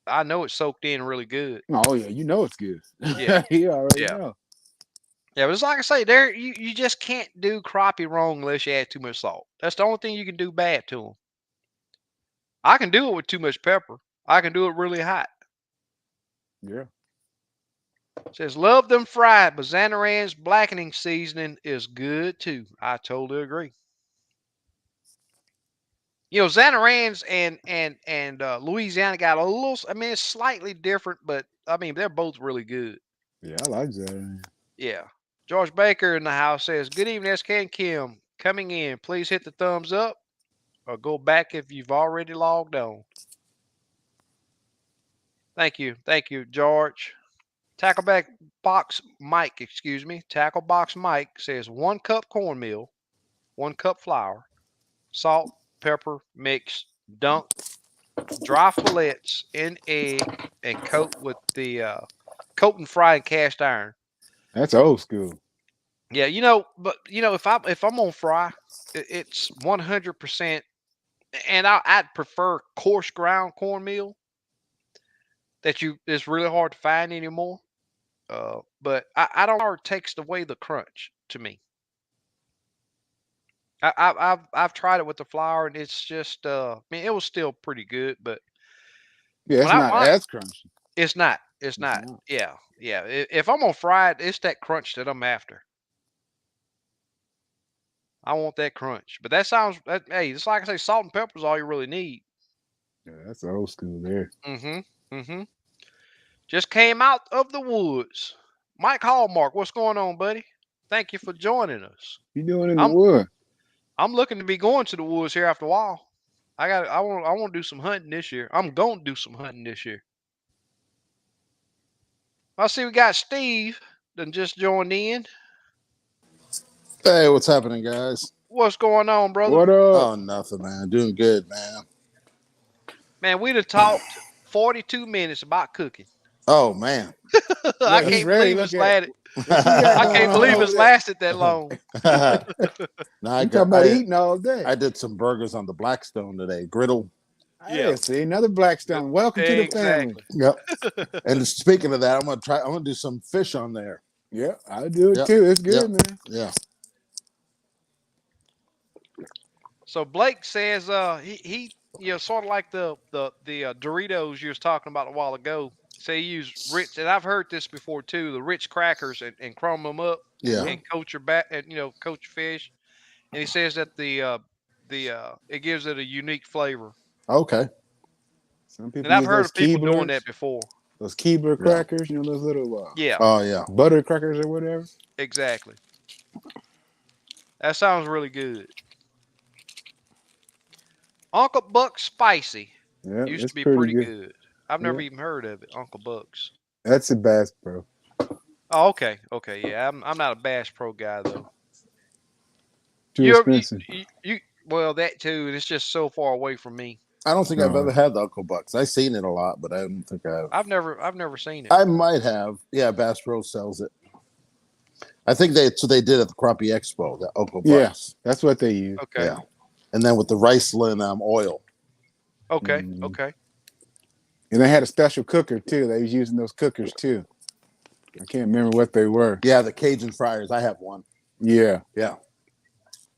I know it's soaked in really good. Oh yeah, you know it's good. Yeah. You already Yeah. know. Yeah, but it's like I say, you just can't do crappie wrong unless you add too much salt. That's the only thing you can do bad to them. I can do it with too much pepper. I can do it really hot. Yeah. It says love them fried, but Xanaran's blackening seasoning is good too. I totally agree. Xanaran's and Louisiana got a little. I mean, it's slightly different, but I mean they're both really good. Yeah, I like that. Yeah. George Baker in the house says, "Good evening, SK and Kim. Coming in. Please hit the thumbs up or go back if you've already logged on." Thank you, George. Tackleback Box Mike, excuse me. Tackle Box Mike says 1 cup cornmeal, 1 cup flour, salt, pepper, mix, dunk dry fillets in egg, and coat and fry in cast iron. That's old school. Yeah, but if I'm on fry, it's 100%, and I'd prefer coarse ground cornmeal it's really hard to find anymore. But I don't know, it takes away the crunch to me. I've tried it with the flour and it's just I mean it was still pretty good, but Yeah, when it's not as crunchy. it's not. It's It's not. not. Yeah. Yeah. If I'm gonna fry it, it's that crunch that I'm after. I want that crunch. But hey, it's like I say, salt and pepper is all you really need. Yeah, that's old school there. Mm-hmm. Mm-hmm. Just came out of the woods. Mike Hallmark, what's going on, buddy? Thank you for joining us. You doing in the I'm wood? I'm looking to be going to the woods here after a while. I want to do some hunting this year. I'm gonna do some hunting this year. I see we got Steve that just joined in. Hey, what's happening, guys? What's going on, brother? What up? Oh, nothing, man. Doing good, man. Man, we'd have talked 42 minutes about cooking. Oh, man. I Look, he's can't ready. believe Look it's at lasted. what you got I going can't on believe over it's there. lasted that long. No, I You talking about eating all day? I did some burgers on the Blackstone today. Griddle. Hey, see another Blackstone. Welcome to the family. Exactly. Yep. And speaking of that, I'm gonna do some fish on there. Yeah, I do it Yep. too. It's good, Yep. man. Yeah. So Blake says he sort of like the Doritos you was talking about a while ago. Say you use Ritz, and I've heard this before too. The Ritz crackers and crumb them up Yeah. and coat your coat your fish. And he says that it gives it a unique flavor. Okay. Some people And I've use heard those of people doing Keeblers, that before. those Keebler Yeah. crackers. You know those little Yeah, Oh, yeah. butter crackers or whatever. exactly. That sounds really good. Uncle Buck's Spicy Yeah, used it's to be pretty pretty good. good. I've never Yeah. even heard of it, Uncle Buck's. That's the best, bro. Oh, okay, okay, yeah. I'm not a Bass Pro guy though. Too You, ever- expensive. you well that too, and it's just so far away from me. I don't think I've No. ever had the Uncle Bucks. I've seen it a lot, but I don't think I've. I've never seen it. I might have. Yeah, Bass Pro sells it. I think they did at the Crappie Expo, the Uncle Bucks. Yeah, that's what they use. Okay, Yeah. And then with the Riceland oil. okay, Mhm. okay. And they had a special cooker too. They was using those cookers too. I can't remember what they were. Yeah, the Cajun fryers. I have one. Yeah, Yeah.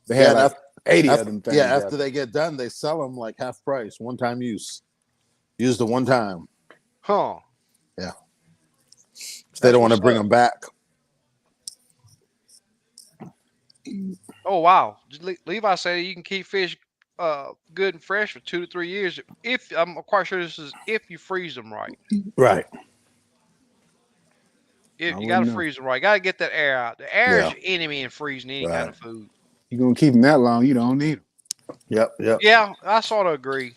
they had Yeah, like 80 of them things. Yeah, after they get done, they sell them like half price, one time use. Use the one time. Huh. Yeah. So they don't want to what's bring up. them back. Oh wow. Levi said you can keep fish good and fresh for 2 to 3 years if I'm quite sure this is if you freeze them right. Right. You wouldn't got to know. freeze them right. You got to get that air out. The air is Yeah. your enemy in freezing any Right. kind of food. You're gonna keep them that long, you don't need them. Yep. Yep. Yeah, I sort of agree.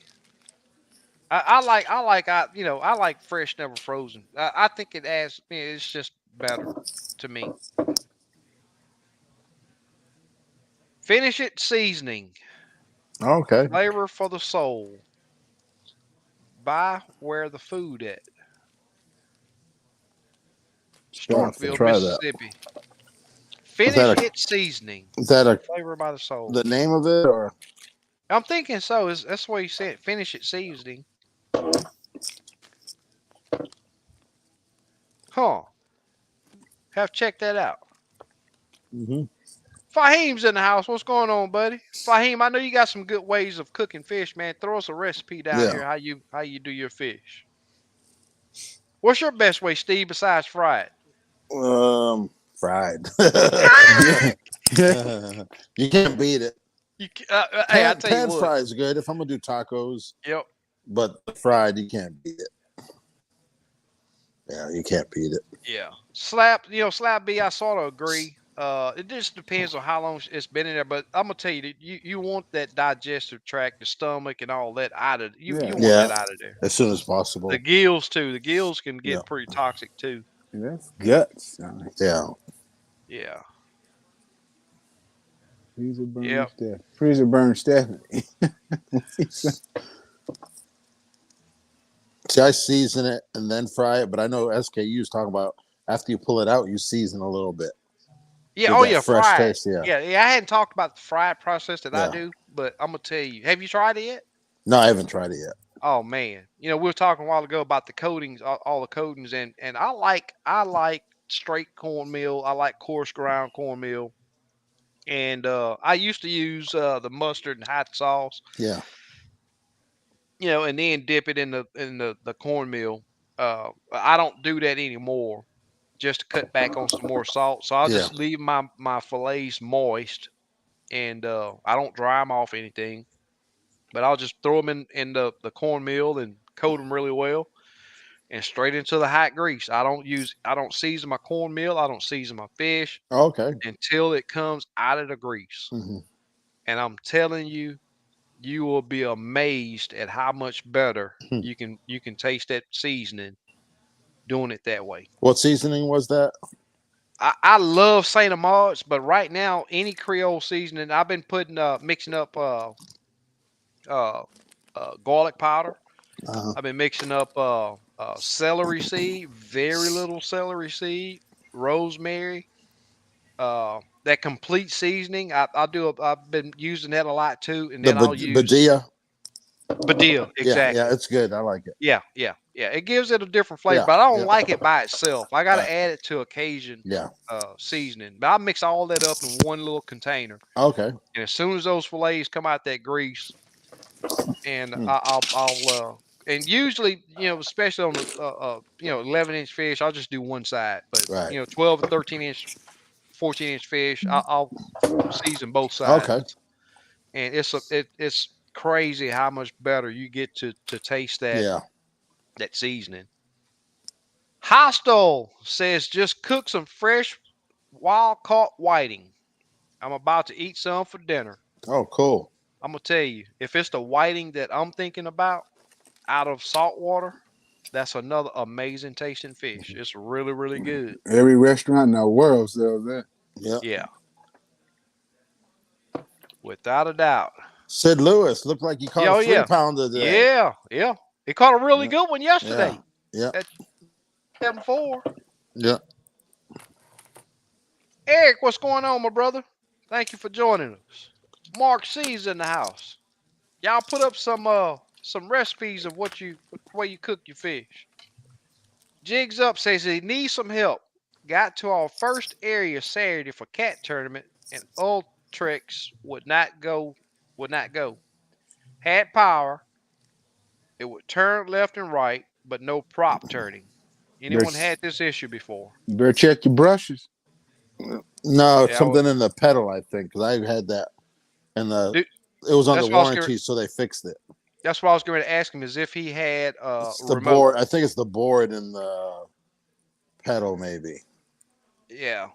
I like fresh, never frozen. I think it adds. It's just better to me. Finish it seasoning, Okay. flavor for the soul. Buy where the food at. Starkville, try that. Mississippi. Is that Finish it seasoning. Is that Flavor by the soul. the name of it or? I'm thinking so. That's what he said. Finish it seasoning. Huh. Have checked that out. Mm-hmm. Fahim's in the house. What's going on, buddy? Fahim, I know you got some good ways of cooking fish, man. Throw us a recipe down Yeah. here. How you do your fish? What's your best way, Steve, besides fried? Fried. You can't beat it. Hey, I tell you Pan what. fried is good if I'm gonna do tacos. Yep. But the fried, you can't beat it. Yeah, you can't beat it. Yeah. Slap B, I sort of agree. It just depends on how long it's been in there, but I'm gonna tell you that you want that digestive tract, the stomach, and all that out of you. Yeah. You want Yeah. that out of there. As soon as possible. The gills too. The gills can get Yeah. pretty toxic too. That's guts. Yeah. Yeah. Freezer burn Yep. Stephanie. Freezer burn Stephanie. See, I season it and then fry it, but I know SKU is talking about after you pull it out, you season a little bit. Yeah. Get Oh that yeah. fresh Fried. taste, yeah. Yeah. I hadn't talked about the fried process that I Yeah. do, but I'm gonna tell you. Have you tried it yet? No, I haven't tried it yet. Oh man, we were talking a while ago about the coatings, all the coatings, and I like straight cornmeal. I like coarse ground cornmeal, and I used to use the mustard and hot sauce, Yeah. and then dip it in the cornmeal. I don't do that anymore, just to cut back on some more salt. So I'll Yeah. just leave my fillets moist, and I don't dry them off anything. But I'll just throw them in the cornmeal and coat them really well, and straight into the hot grease. I don't season my cornmeal. I don't season my fish Okay. until it comes out of the grease. Hmm. And I'm telling you, you will be amazed at how much better Hmm. you can taste that seasoning doing it that way. What seasoning was that? I love Saint Amar's, but right now any Creole seasoning, I've been putting mixing up garlic powder. I've been mixing up celery seed, very little celery seed, rosemary, that complete seasoning. I've been using that a lot too, and then I'll use Badia. Badia. Exactly. Yeah, it's good. I like it. Yeah. It gives it a different flavor, Yeah, but I don't yeah. like it by itself. I got to Right. add it to Cajun Yeah. seasoning. But I mix all that up in one little container, Okay. and as soon as those fillets come out that grease, and I'll and usually, especially on the 11-inch fish, I'll just do one side. But Right. 12 or 13-inch, 14-inch fish, I'll season both sides. Okay. And it's crazy how much better you get to taste Yeah. that seasoning. Hostel says just cook some fresh wild caught whiting. I'm about to eat some for dinner. Oh, cool. I'm gonna tell you, if it's the whiting that I'm thinking about out of salt water, that's another amazing tasting fish. It's really, really good. Every restaurant in the world sells that. Yeah. Yeah. Without a doubt. Sid Lewis looked like he caught Oh, a yeah. 3-pounder today. Yeah. He caught a really Yeah. good one yesterday. Yeah. At 7-4. Yeah. Eric, what's going on, my brother? Thank you for joining us. Mark C's in the house. Y'all put up some recipes of the way you cook your fish. Jigs Up says he needs some help. Got to our first area Saturday for cat tournament, and Ultrex would not go. Had power. It would turn left and right, but no prop turning. Anyone had this issue before? You better check your brushes. No, it's Yeah, something in the pedal, I think, because I had that, and Dude, it was under that's what I was warranty, so they fixed it. That's what I was going to ask him, is if he had It's the remote. board. I think it's the board and the pedal, maybe. Yeah.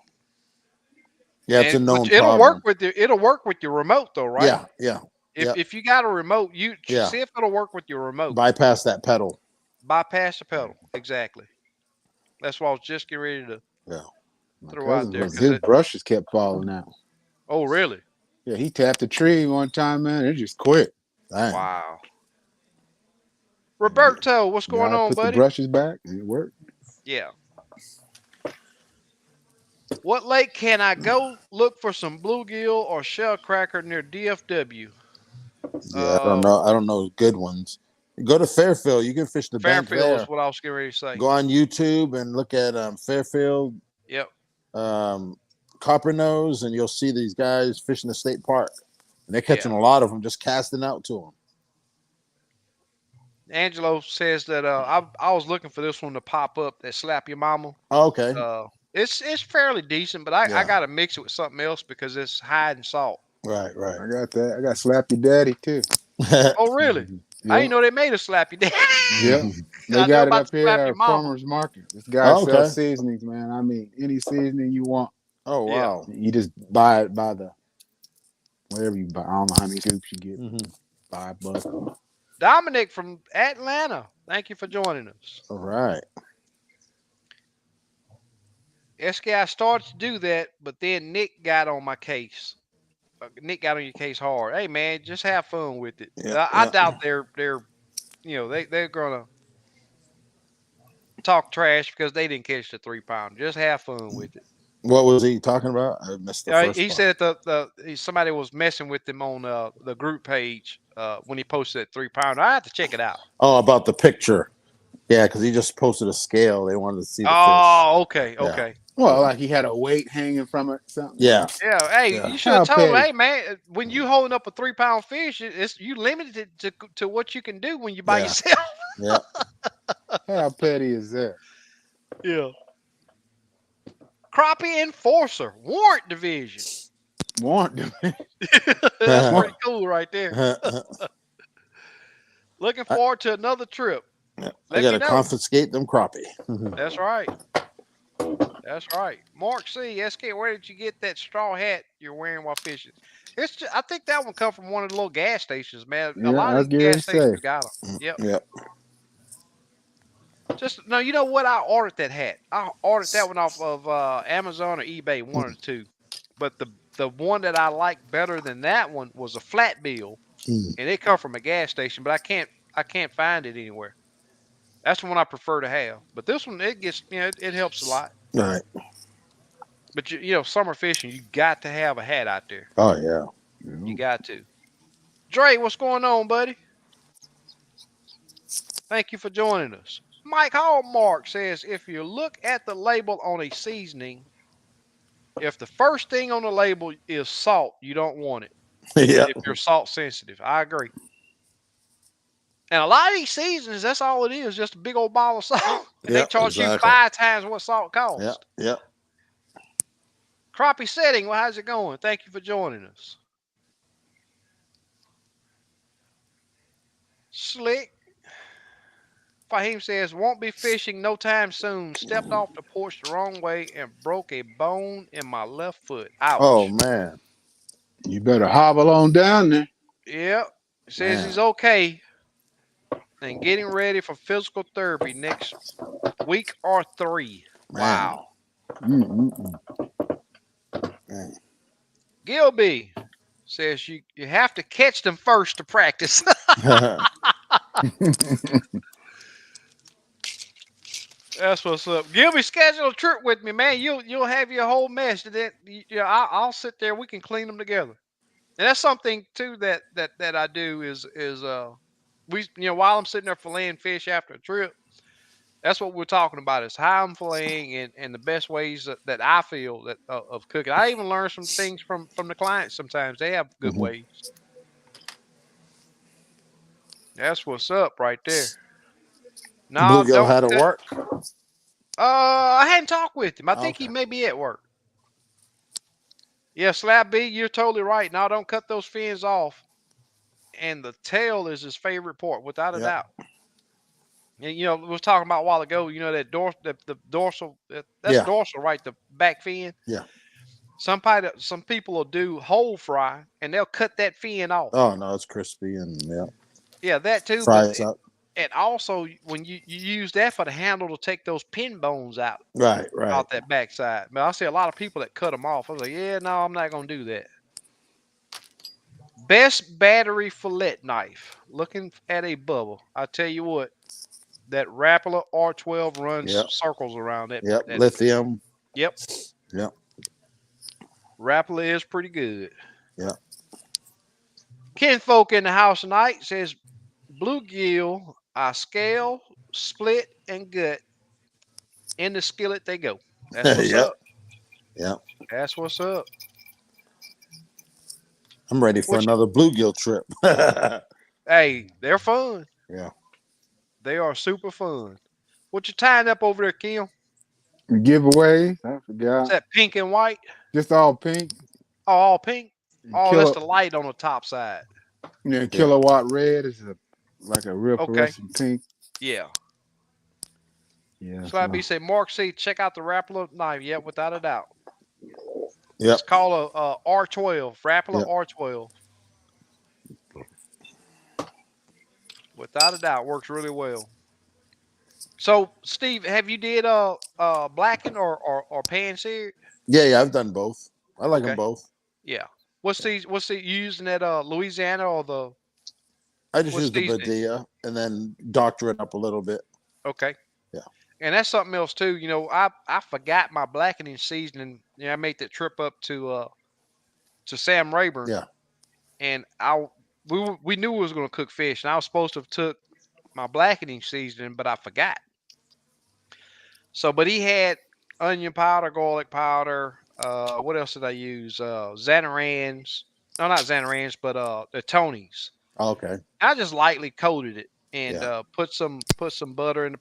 Yeah, it's a known It'll problem. work with your remote though, right? Yeah. If you got a remote, you Yeah. see if it'll work with your remote. Bypass that pedal. Bypass the pedal. Exactly. That's what I was just getting ready to. Yeah. My Throw out cousin there, was- 'cause his it- brushes kept falling out. Oh, really? Yeah, he tapped a tree one time, man. It just quit. Dang. Wow. Roberto, what's going Gotta on, put buddy? the brushes back. It worked. Yeah. What lake can I go look for some bluegill or shell cracker near DFW? Yeah, I don't know. I don't know good ones. Go to Fairfield. You can fish the bank Fairfield there. is what I was getting ready to say. Go on YouTube and look at Fairfield, Yep. Copper Nose, and you'll see these guys fishing the state park. And they're catching Yeah. a lot of them, just casting out to them. Angelo says that I was looking for this one to pop up, that Slap Your Mama. Oh, okay. It's fairly decent, but I Yeah. got to mix it with something else because it's high in salt. Right, right. I got that. I got Slap Your Daddy too. Oh, really? I didn't know they made a Slap Your Daddy. Yep. I They know got it about up the here Slap at Your Mama. farmers market. This guy Oh, okay. sells seasonings, man. I mean, any seasoning you want, Oh, wow. you just buy it by the whatever you buy. I don't know how many scoops you get. $5. Dominic from Atlanta. Thank you for joining us. All right. SK, I started to do that, but then Nick got on my case. Nick got on your case hard. Hey man, just have fun with it. Yeah, I yeah. doubt they're they're gonna talk trash because they didn't catch the 3-pound. Just have fun with it. What was he talking about? I missed the first He part. said somebody was messing with him on the group page when he posted that 3-pounder. I have to check it out. Oh, about the picture. Yeah, because he just posted a scale. They wanted to see the fish. Oh, okay, Yeah. okay. Well, like he had a weight hanging from it, something. Yeah. Yeah, hey, Yeah. you should have How told him, petty. hey man, when you holding up a 3-pound fish, it's you limited to what you can do when you by Yeah. yourself. Yeah. How petty is that? Yeah. Crappie Enforcer, Warrant Division. Want That's pretty cool right there. Looking forward to another trip. I Let got me to know. confiscate them crappie. That's right. That's right. Mark C. SK, where did you get that straw hat you're wearing while fishing? It's just, I think that one come from one of the little gas stations, man. A Yeah, lot I of these was gas gonna stations say. got them. Yep. Yep. Just no, you know what? I ordered that hat. I ordered that one off of Amazon or eBay, one of the two. But the one that I like better than that one was a flat bill, and it come from a gas station, but I can't find it anywhere. That's the one I prefer to have. But this one, it gets it helps a lot. All right. But summer fishing, you got to have a hat out there. Oh, yeah. You got to. Dre, what's going on, buddy? Thank you for joining us. Mike Hallmark says, if you look at the label on a seasoning, if the first thing on the label is salt, you don't want it. Yeah. If you're salt sensitive. I agree. And a lot of these seasonings, that's all it is, just a big old bottle of salt. And they Yep, charge you exactly. 5 times what salt costs. Yep. Yep. Crappie Setting, well, how's it going? Thank you for joining us. Slick. Fahim says, won't be fishing no time soon. Stepped off the porch the wrong way and broke a bone in my left foot. Ouch. Oh, man. You better hobble on down there. Yep. Says Man. he's okay and getting ready for physical therapy next week or 3. Man. Wow. Man. Gilby says you have to catch them first to practice. That's what's up. Gilby, schedule a trip with me, man. You'll have your whole mess, and then I'll sit there. We can clean them together. And that's something too that I do is while I'm sitting there filleting fish after a trip, that's what we're talking about is how I'm filleting and the best ways that I feel that of cooking. I even learn some things from the clients sometimes. They have good ways. That's what's up right there. No, Bluegill had to work. I hadn't talked with him. I think he Okay. may be at work. Yeah, Slab B, you're totally right. No, don't cut those fins off. And the tail is his favorite part, without a Yep. doubt. And we was talking about a while ago. That the dorsal. That's Yeah. dorsal, right? The back fin. Yeah. Some people will do whole fry, and they'll cut that fin off. Oh, no, it's crispy and yeah. Yeah, that too. Fry But it up. and also when you use that for the handle to take those pin bones out. Right, right. Out that backside. But I see a lot of people that cut them off. I was like, yeah, no, I'm not going to do that. Best battery fillet knife. Looking at a bubble. I tell you what, that Rapala R12 runs Yep. circles around that. Yep. that- Lithium. Yep. Yeah. Rapala is pretty good. Yeah. Kinfolk in the house tonight says bluegill, I scale, split, and gut. In the skillet they go. That's what's Yep. up. Yeah. That's what's up. I'm ready for What you- another bluegill trip. Yeah. Hey, they're fun. They are super fun. What you tying up over there, Kim? Giveaways. I Is forgot. that pink and white? Just all pink. Oh, all pink? Oh, that's Kilo, the light on the top side. yeah, kilowatt red is like a real Okay. fluorescent pink. Yeah. Yeah. Slab B say, Mark C, check out the Rapala knife. Yeah, without a doubt. Yep. It's called a R12, Rapala Yep. R12. Without a doubt, works really well. So, Steve, have you did blackened or pan seared? Yeah. I've done both. I like them Okay. both. Yeah. What's the you using that Louisiana or the I just what use the seasoning? Badia and then doctor it up a little bit. Okay. Yeah. And that's something else too. You know, I forgot my blackening seasoning. I made that trip up to Sam Rayburn. Yeah. And we knew we was gonna cook fish, and I was supposed to have took my blackening seasoning, but I forgot. So, but he had onion powder, garlic powder. What else did I use? Zanarans. No, not Zanarans, but the Tonys. Okay. I just lightly coated it and Yeah. put some butter in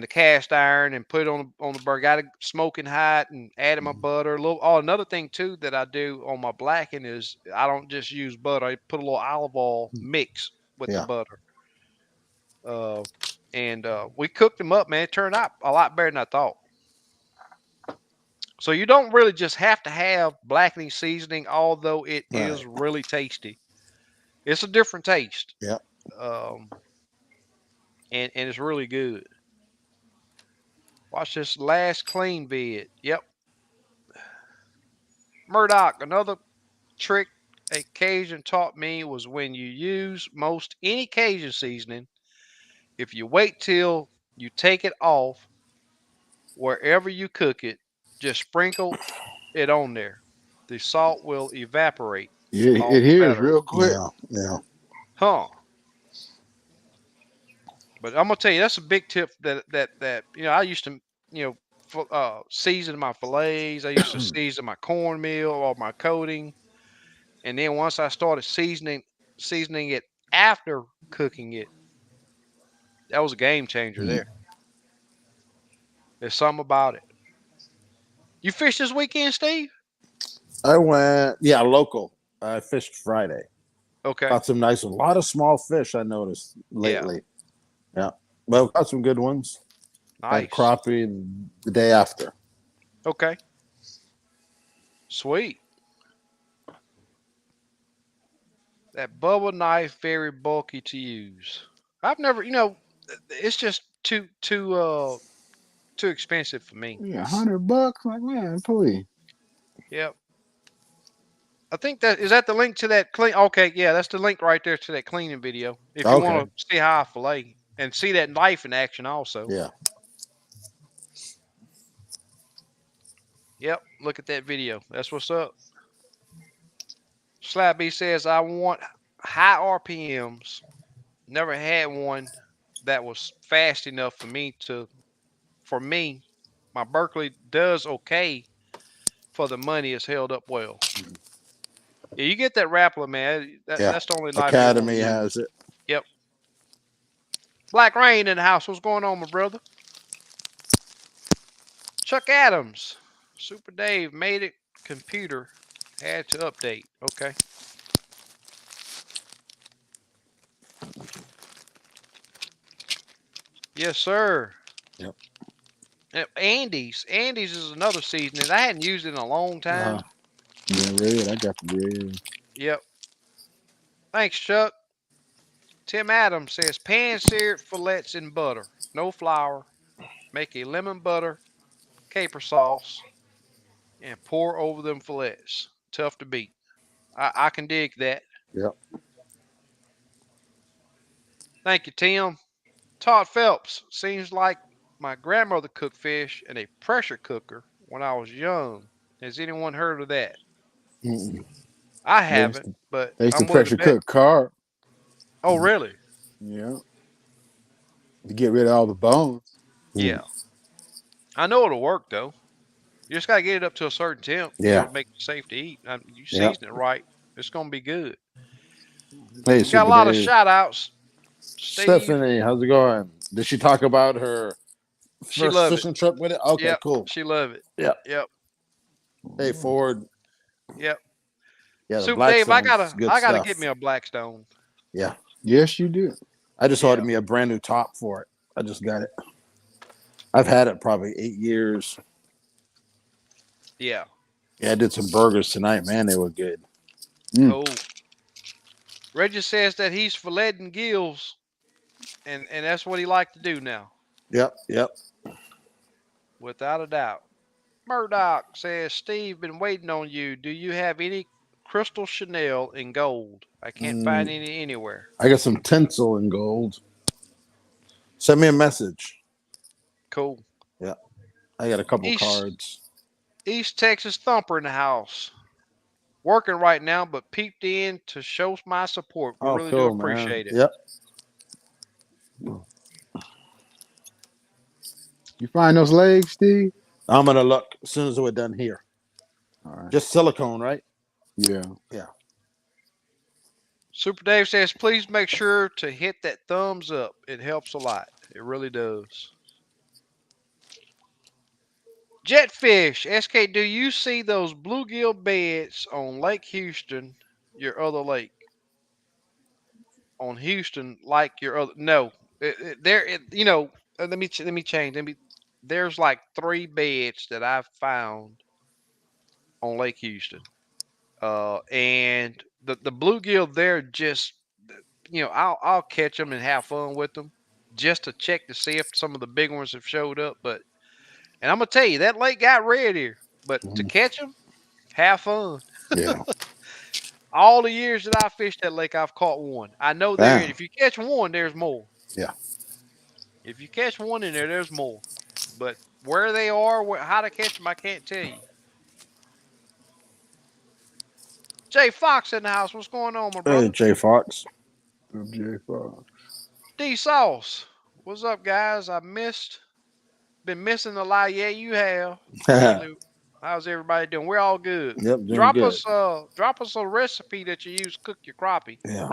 the cast iron and put it on the burger. Got it smoking hot and added my butter. Another thing too that I do on my blacking is I don't just use butter. I put a little olive oil mix with the Yeah. butter. And we cooked them up, man. It turned out a lot better than I thought. So you don't really just have to have blackening seasoning, although it is really tasty. It's a different taste. Yeah. And it's really good. Watch this last clean vid. Yep. Murdoch, another trick a Cajun taught me was when you use most any Cajun seasoning, if you wait till you take it off, wherever you cook it, just sprinkle it on there. The salt will evaporate. Yeah, All it the hears better. real quick. Yeah. Huh. But I'm gonna tell you that's a big tip that I used to season my fillets. I used to season my cornmeal or my coating, and then once I started seasoning it after cooking it, that was a game changer there. There's something about it. You fished this weekend, Steve? I went, local. I fished Friday. Okay. Caught some nice, a lot of small fish I noticed lately. Yeah. Well, got some good ones. Nice. Had crappie the day after. Okay. Sweet. That bubble knife very bulky to use. I've never, it's just too expensive for me. Yeah, $100. Like, man, please. Yep. I think is that the link to that clean. Okay, yeah, that's the link right there to that cleaning video. If you want to see how I fillet and see that knife in action also. Yeah. Yep, look at that video. That's what's up. Slab B says I want high RPMs. Never had one that was fast enough for me. My Berkeley does okay for the money. It's held up well. Yeah, you get that Rapala, man. That's the only knife Academy has it. Yep. Black Rain in the house. What's going on, my brother? Chuck Adams. Super Dave made it. Computer had to update. Okay. Yes, sir. Yep. Andy's is another seasoning. I hadn't used it in a long time. Yeah, red. I got the red. Yep. Thanks, Chuck. Tim Adams says pan-seared fillets in butter, no flour. Make a lemon butter caper sauce and pour over them fillets. Tough to beat. I can dig that. Yep. Thank you, Tim. Todd Phelps seems like My grandmother cooked fish in a pressure cooker when I was young. Has anyone heard of that? Mm-mm. I They used haven't, to, but they used to I'm willing to pressure bet. cook carp. Oh, really? Yeah, to get rid of all the bones. Yeah. I know it'll work though. You just gotta get it up to a certain temp. Yeah. It'll make it safe to eat. You Yeah. season it right, it's gonna be good. Hey, We got a Super lot of Dave. shout outs. Steve, Stephanie, how's it going? Did she talk about her she first love it. fishing trip with it? Okay, Yep, cool. she love it. Yeah. Yep, Hey, Ford. yep. Yeah, the Super Dave, Blackstone's good I gotta get stuff. me a Blackstone. Yeah. Yes, you do. I just Yeah. ordered me a brand new top for it. I just got it. I've had it probably 8 years. Yeah. Yeah, I did some burgers tonight. Man, they were good. Cool. Reggie says that he's filleting gills, and that's what he like to do now, Yep, yep. without a doubt. Murdoch says, Steve, been waiting on you. Do you have any Crystal Chanel in gold? I can't find any anywhere. I got some tinsel in gold. Send me a message. Cool. Yeah. I got a couple East cards. East Texas Thumper in the house. Working right now, but peeped in to show my support. We Oh, really do cool, man. appreciate it. Yep. You find those legs, Steve? I'm gonna look as soon as we're done here. All right. Just silicone, right? Yeah. Super Dave says, please make sure to hit that thumbs up. It helps a lot. It really does. Jetfish, SK, do you see those bluegill beds on Lake Houston, your other lake? On Houston, like your other, no, let me change. There's like 3 beds that I've found on Lake Houston, and the bluegill, they're just, I'll catch them and have fun with them just to check to see if some of the big ones have showed up. But and I'm gonna tell you, that lake got red here, but to catch them, have fun. Yeah. All the years that I fished that lake, I've caught one. I know there. Damn. If you catch one, there's more. Yeah. If you catch one in there, there's more. But where they are, how to catch them, I can't tell you. Jay Fox in the house. What's going on, my Hey, brother? Jay Fox. J. Fox. D Sauce. What's up, guys? Been missing a lot. Yeah, you have. Usually, how's everybody doing? We're all good. Yep, doing Drop good. us a recipe that you use to cook your crappie. Yeah.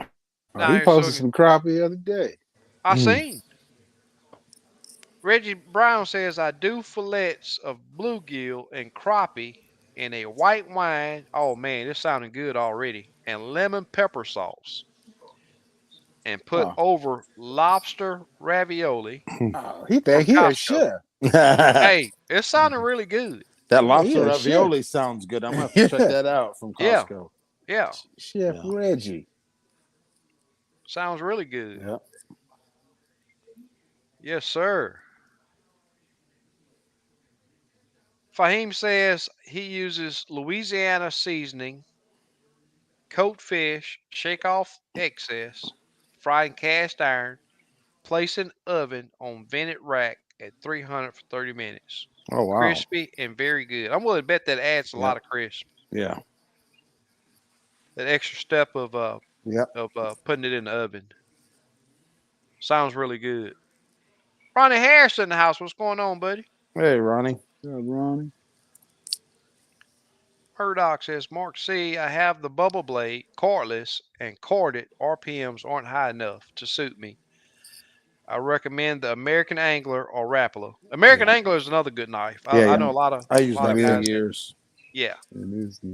Nah, He posted some crappie the other day. I seen. Reggie Brown says, I do fillets of bluegill and crappie in a white wine. Oh man, this sounding good already. And lemon pepper sauce. And put over lobster ravioli. Oh, he think he a chef. Hey, it's sounding really good. That lobster Yeah, ravioli sounds good. I'm gonna have to check that out from Yeah. Costco. Yeah, Chef Reggie. sounds really good. Yeah. Yes, sir. Fahim says he uses Louisiana seasoning, coat fish, shake off excess, fry in cast iron, place in oven on vented rack at 300 for 30 minutes. Oh wow. Crispy and very good. I'm willing to bet that adds a lot of crisp. Yeah. That extra step of putting it in the oven. Sounds really good. Ronnie Harris in the house. What's going on, buddy? Hey, Ronnie. Yeah, Ronnie. Murdoch says, Mark C, I have the bubble blade, cordless, and corded. RPMs aren't high enough to suit me. I recommend the American Angler or Rapala. American Angler is another good knife. I know a lot of. I used that for guys years. Yeah.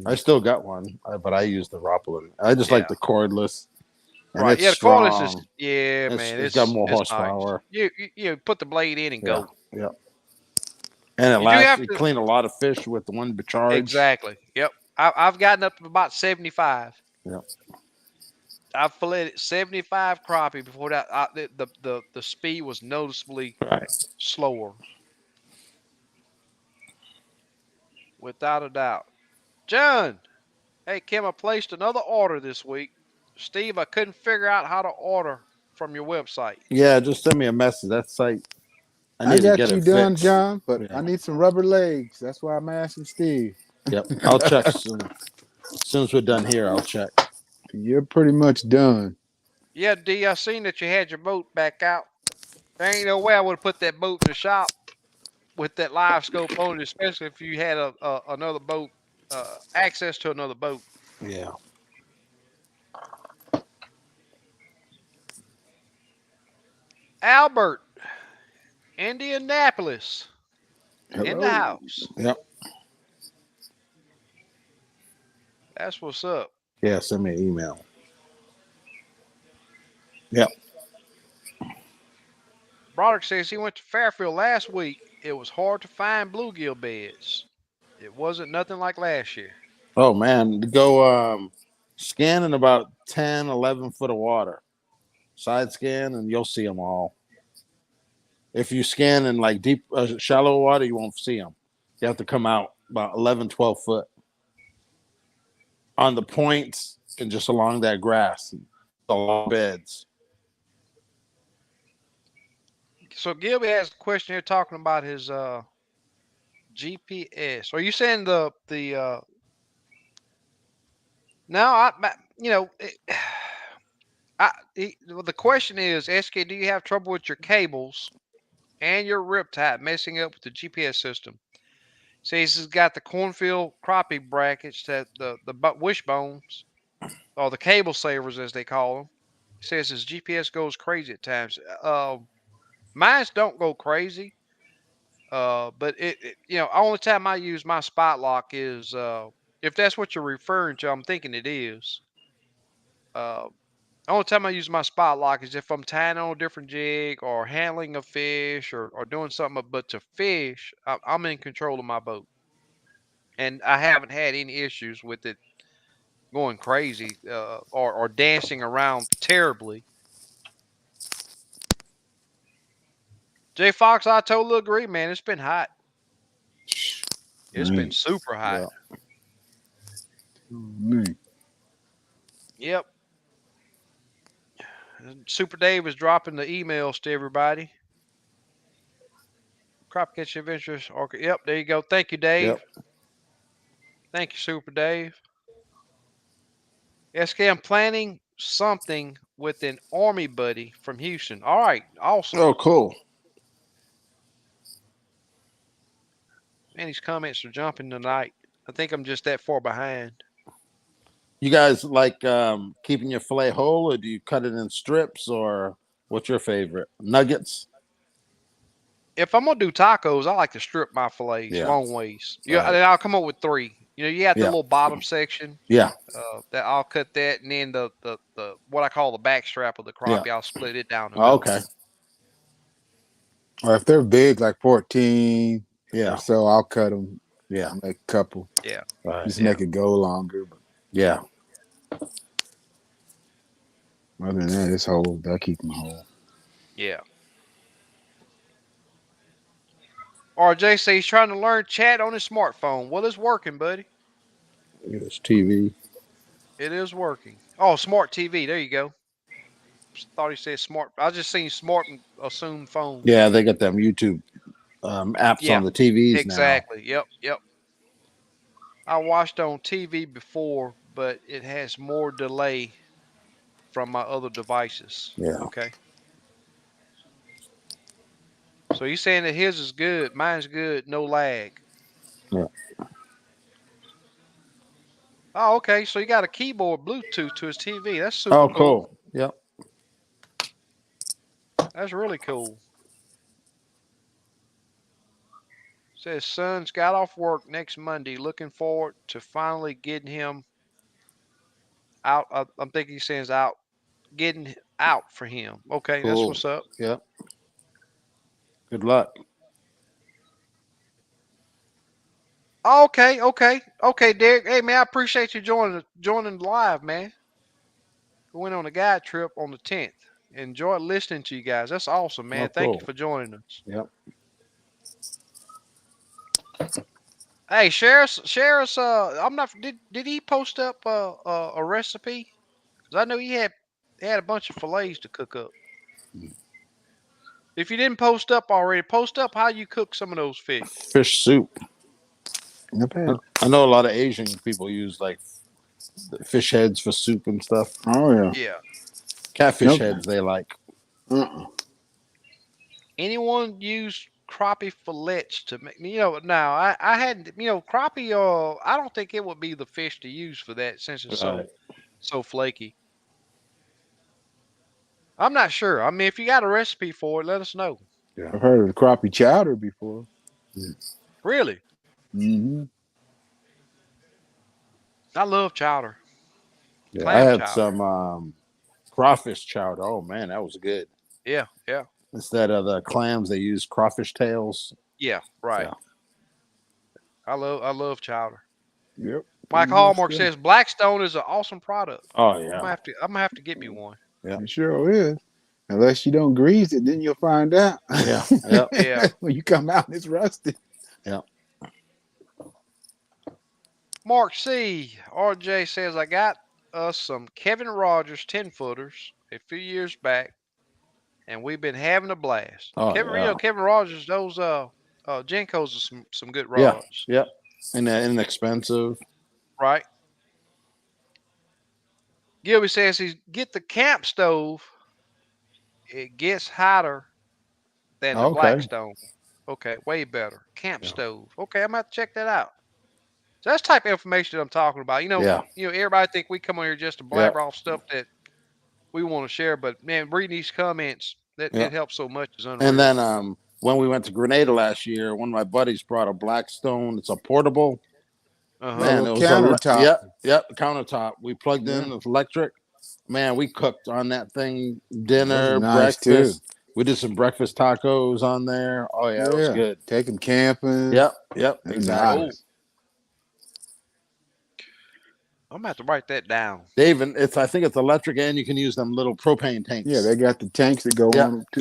I still got one, but I use the Rapala. I just like the cordless. And Right. it's Yeah, the strong. cordless is. Yeah, man. It's got more nice. horsepower. You put the blade in and go. Yeah. And it You do have lasts. to- You clean a lot of fish with the one charge. Exactly. Yep. I've gotten up to about 75. Yep. I've filleted 75 crappie before that. The speed was noticeably slower. Without a doubt. John, hey Kim, I placed another order this week. Steve, I couldn't figure out how to order from your website. Yeah, just send me a message. That site I I need to got get you it done, fixed. John, but Yeah. I need some rubber legs. That's why I'm asking Steve. Yep. I'll check soon. As soon as we're done here, I'll check. You're pretty much done. Yeah, D, I seen that you had your boat back out. There ain't no way I would have put that boat in the shop with that live scope on it, especially if you had another boat, access to another boat. Yeah. Albert, Indianapolis, in the Hello. house. Yep. That's what's up. Yeah. Send me an email. Yep. Broderick says he went to Fairfield last week. It was hard to find bluegill beds. It wasn't nothing like last year. Oh man, go scan in about 10, 11 foot of water. Side scan, and you'll see them all. If you scan in like deep, shallow water, you won't see them. You have to come out about 11, 12 foot on the points and just along that grass, the long beds. So Gilby has a question here talking about his GPS. Are you saying the no? The question is, SK, do you have trouble with your cables and your riptide messing up with the GPS system? Says he's got the cornfield crappie brackets that the wishbones or the cable savers as they call them. He says his GPS goes crazy at times. Mine's don't go crazy. But only time I use my spot lock is if that's what you're referring to. I'm thinking it is. Only time I use my spot lock is if I'm tying on a different jig or handling a fish or doing something. But to fish, I'm in control of my boat, and I haven't had any issues with it going crazy or dancing around terribly. Jay Fox, I totally agree, man. It's been hot. It's been super hot. Yeah. Me. Yep. Super Dave is dropping the emails to everybody. Crop Catch Adventures. Okay. Yep. There you go. Thank you, Dave. Yep. Thank you, Super Dave. SK, I'm planning something with an Army buddy from Houston. All right. Awesome. Oh, cool. Man, these comments are jumping tonight. I think I'm just that far behind. You guys like keeping your fillet whole, or do you cut it in strips, or what's your favorite? Nuggets? If I'm gonna do tacos, I like to strip my fillets Yeah. long ways. Yeah, Right. and I'll come up with 3. You have the Yeah. little bottom section. Yeah. That I'll cut that, and then the what I call the back strap of the crappie, I'll split it down the Oh, middle. okay. Or if they're big, like 14 Yeah. or so, I'll cut them. Yeah. Make a couple. Yeah. Right. Just Yeah. make it go longer. But Yeah. other than that, it's whole. I keep them whole. Yeah. RJ says he's trying to learn chat on his smartphone. Well, it's working, buddy. It's TV. It is working. Oh, smart TV. There you go. Thought he said smart. I just seen smart and assumed phone. Yeah, they got them YouTube apps Yeah, on the TVs exactly. Yep. I watched on TV before, but it has more delay from my other devices. now. Yeah. Okay. So he's saying that his is good, mine's good, no lag. Yeah. Oh, okay. So you got a keyboard Bluetooth to his TV. That's super Oh, cool. cool. Yep. That's really cool. Says son's got off work next Monday. Looking forward to finally getting him out. I'm thinking he says out, getting out for him. Okay, that's Cool. what's up. Yep. Good luck. Okay, Derek. Hey man, I appreciate you joining live, man. We went on a guide trip on the 10th. Enjoyed listening to you guys. That's awesome, man. Oh, Thank you cool. for joining us. Yep. Hey, share us. I'm not. Did he post up a recipe? Because I know he had a bunch of fillets to cook up. If you didn't post up already, post up how you cook some of those fish. Fish soup. Not bad. I know a lot of Asian people use like fish heads for soup and stuff. Oh yeah. Yeah. Catfish Nope. heads they like. Anyone use crappie fillets to make? Now I hadn't. Crappie. I don't think it would be the fish to use for that since it's Right. so flaky. I'm not sure. I mean, if you got a recipe for it, let us know. I've heard of the crappie chowder before. Really, Mm-hmm. I love chowder. Yeah, Clam I had chowder. some crawfish chowder. Oh man, that was good. Yeah. Instead of the clams, they use crawfish tails. Yeah. Right. Yeah. I love chowder. Yep. Mike Hallmark says Blackstone is an awesome product. Oh I'm yeah. gonna have to get me one. It sure is. Unless you don't grease it, then you'll find out. Yeah. Yep. Yeah. When you come out, it's rusty. Mark C. RJ says I got us some Kevin Rogers 10-footers a few years back, and we've been having a blast. Oh, yeah. Kevin Rogers, those Genkos are some good rods. Yep. And inexpensive. Right. Gilby says he's get the camp stove. It gets hotter than the Okay. Blackstone. Okay, way better. Camp stove. Okay, I'm gonna have to check that out. So that's the type of information that I'm talking about. Everybody think we come on here just to blabber off stuff that we want to share, but man, reading these comments, it helps so much. It's unreal. And then when we went to Grenada last year, one of my buddies brought a Blackstone. It's a portable. Man, it was countertop. Yep, countertop. We plugged in the electric. Man, we cooked on that thing dinner, nice breakfast. too. We did some breakfast tacos on there. Oh yeah, it was good. Take them camping. Yep, Exactly. exactly. I'm gonna have to write that down. David, I think it's electric, and you can use them little propane tanks. Yeah, they got the tanks that go on them too.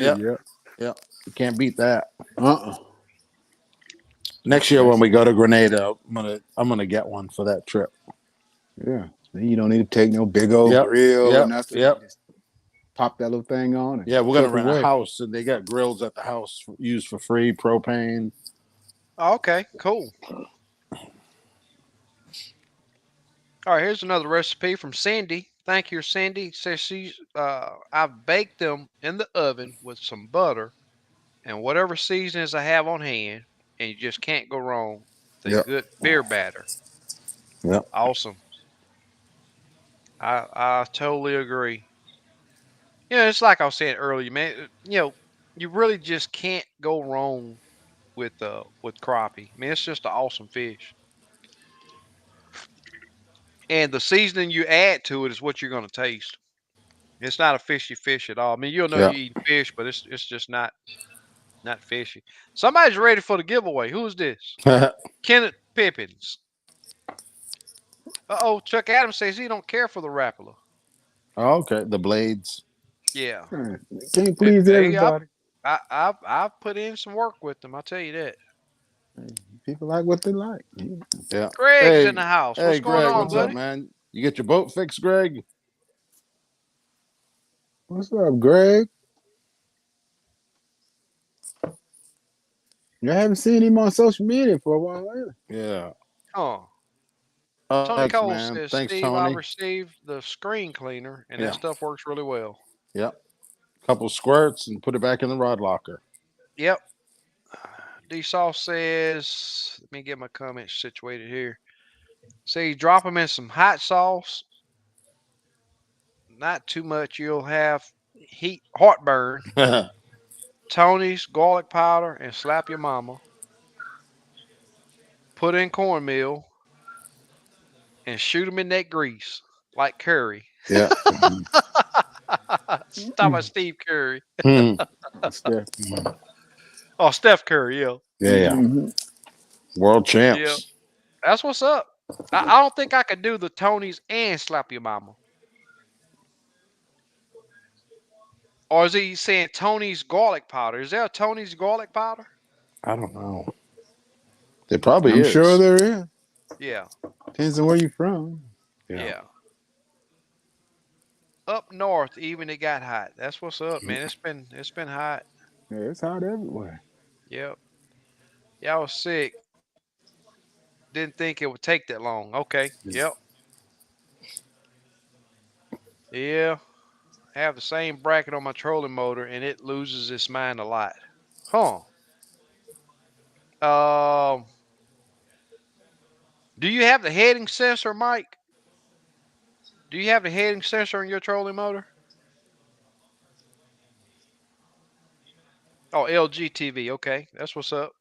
Yep. You can't beat that. Uh-uh. Next year when we go to Grenada, I'm gonna get one for that trip. Yeah. You don't need to take no big old grill or nothing. Yep. Just pop that little thing on. Yeah, we're gonna rent a house, and they got grills at the house used for free, propane. Oh, okay, cool. All right, here's another recipe from Cindy. Thank you, Cindy. Says I've baked them in the oven with some butter and whatever seasonings I have on hand, and you just can't go wrong with a good beer batter. Yep. Awesome. I totally agree. It's like I was saying earlier, man. You really just can't go wrong with crappie. I mean, it's just an awesome fish. And the seasoning you add to it is what you're going to taste. It's not a fishy fish at all. I mean, you'll know you eat fish, but it's just not fishy. Somebody's ready for the giveaway. Who is this? Kenneth Pippins. Chuck Adams says he don't care for the Rapala. Oh, okay, the blades. Yeah. Can't please everybody. I've put in some work with them. I'll tell you that. People like what they like. Yeah. Greg's in the house. Hey, What's going Greg, on, what's buddy? up, man? You get your boat fixed, Greg? What's up, Greg? I haven't seen him on social media for a while either. Yeah. Oh. Tony Thanks, Cole man. says, Thanks, Steve, Tony. I received the screen cleaner, and that stuff works really well. Yep. Couple squirts and put it back in the rod locker. Yep. D-Sauce says, let me get my comments situated here. See, drop them in some hot sauce. Not too much. You'll have heartburn. Tony's garlic powder and slap your mama. Put in cornmeal and shoot them in that grease like Curry. Yeah. Talking about Steve Curry. Steph. Oh, Steph Curry, yeah. Yeah. Mhm. World champs. Yeah. That's what's up. I don't think I could do the Tony's and slap your mama. Or is he saying Tony's garlic powder? Is there a Tony's garlic powder? I don't know. There probably I'm is. sure there is. Yeah. Depends on where you're from. Yeah. Up north, even it got hot. That's what's up, man. It's been hot. Yeah, it's hot everywhere. Yep. Yeah, I was sick. Didn't think it would take that long. Okay. Yep. Yeah. I have the same bracket on my trolling motor and it loses its mind a lot. Huh. Um, do you have the heading sensor, Mike? Do you have the heading sensor on your trolling motor? Oh, LG TV. Okay, that's what's up.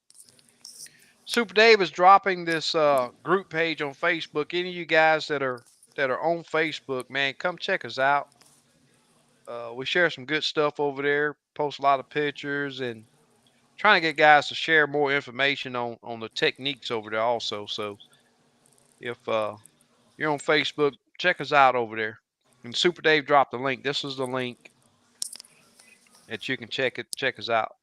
Super Dave is dropping this group page on Facebook. Any of you guys that are on Facebook, man, come check us out. We share some good stuff over there. Post a lot of pictures and trying to get guys to share more information on the techniques over there also. So if you're on Facebook, check us out over there. And Super Dave dropped the link. This is the link that you can check us out.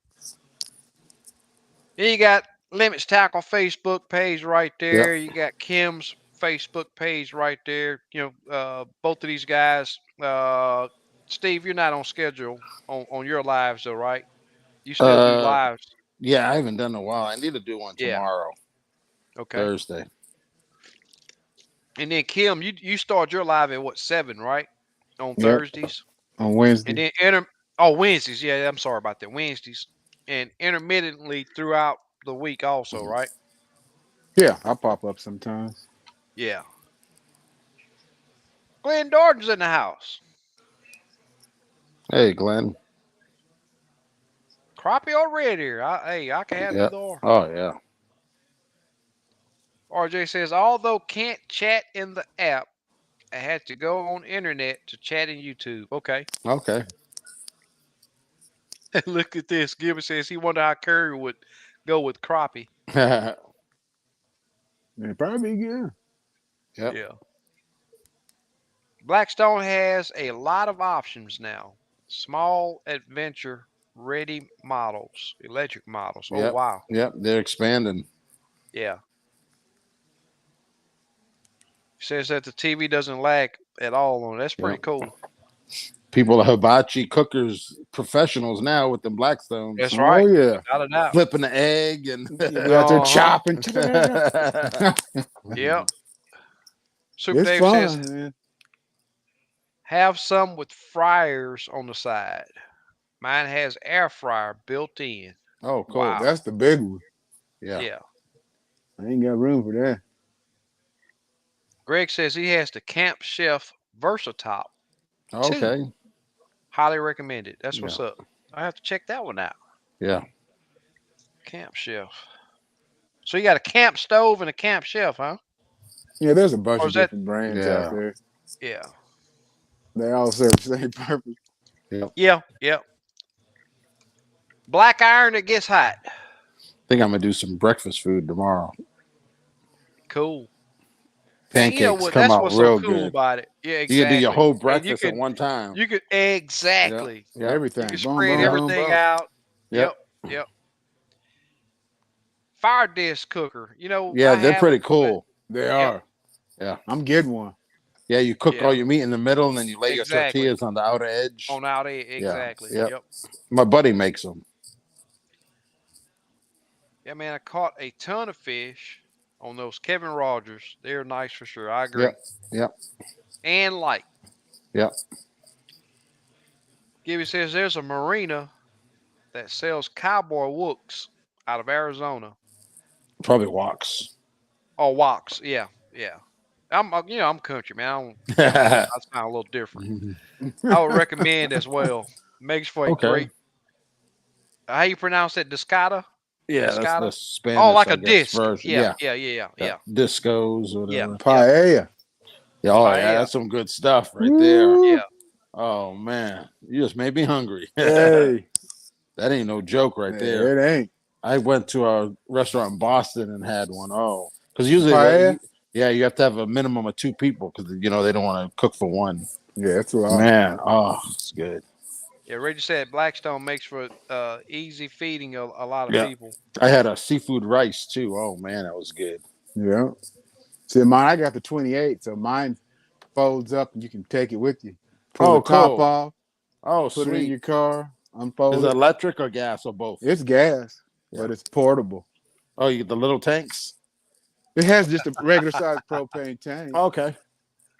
Then you got Limits Tackle Facebook page right there. You got Kim's Facebook page right there. Both of these guys. Steve, you're not on schedule on your lives though, right? You still do Uh, lives. yeah, I haven't done in a while. I need to do one Yeah. tomorrow, Okay. Thursday. And then Kim, you start your live at what, 7, right? On Yep. Thursdays. On Wednesday. And then Wednesdays. Yeah, I'm sorry about that. Wednesdays. And intermittently throughout the week also, right? Yeah, I'll pop up sometimes. Yeah. Glenn Darden's in the house. Hey, Glenn. Crappie or red ear? I can have Yeah. either or. Oh, yeah. RJ says, although can't chat in the app, I had to go on internet to chat in YouTube. Okay. Okay. Look at this. Gilbert says he wonder how Curry would go with crappie. It'd probably be good. Yep. Yeah. Blackstone has a lot of options now. Small adventure ready models, electric models. Oh, Yep. wow. Yep. They're expanding. Yeah. Says that the TV doesn't lag at all on it. That's pretty cool. People are hibachi cookers professionals now with the Blackstones. That's right. Oh, yeah. Without a doubt. Flipping the egg and You out there chopping. Yep. Super It's Dave fun, says, man. have some with fryers on the side. Mine has air fryer built in. Oh, cool. Wow. That's the big one. Yeah. I ain't got room for that. Greg says he has the Camp Chef Versatop. Okay. Highly recommended. That's what's up. I have to check that one out. Yeah. Camp Chef. So you got a camp stove and a Camp Chef, huh? Yeah, there's a bunch Or of is that- different brands Yeah. out there. Yeah. They all serve the same purpose. Yeah. Black iron that gets hot. I think I'm gonna do some breakfast food tomorrow. Cool. Pancakes You know what? come That's out what's real so cool good. about it. Yeah, exactly. You can do your whole And breakfast at one time. You could exactly. Yeah. Everything. You can Boom, spread boom, everything boom. out. Yep. Yep. Fire disc cooker. Yeah, I they're have pretty it, cool. They Yep. are. Yeah. I'm getting one. Yeah, you cook Yeah. all your meat in the middle, and then you lay Exactly. your tortillas on the outer edge. On out there. Exactly. Yep. Yep. My buddy makes them. Yeah, man, I caught a ton of fish on those Kevin Rogers. They're nice for sure. I agree. Yep. And light. Yep. Gibby says there's a marina that sells cowboy wooks out of Arizona. Probably walks. Oh, woks. Yeah. I'm country, man. I sound a little different. I would recommend as well. Makes for a Okay. great. How you pronounce it? Discata? Yeah, that's Pescata? the Spanish. Oh, like I a guess, disc. version. Yeah. Discos, whatever. Yeah. Paella. Yeah, oh, Paella. yeah, that's some good stuff right there. Yeah. Oh man, you just made me hungry. Hey. That ain't no joke right there. It ain't. I went to a restaurant in Boston and had one. Oh, because usually, Paella? you have to have a minimum of 2 people because they don't want to cook for one. Yeah, that's what Man, oh, it's good. Yeah, Reggie said Blackstone makes for easy feeding a lot of Yeah. people. I had a seafood rice too. Oh man, that was good. Yeah. See, mine, I got the 28, so mine folds up and you can take it with you. Pull Oh, the top cool. off, Oh, put it in sweet. your car. unfold Is it it. electric or gas or both? It's gas, Yeah. but it's portable. Oh, you get the little tanks? It has just a regular size propane tank, Okay.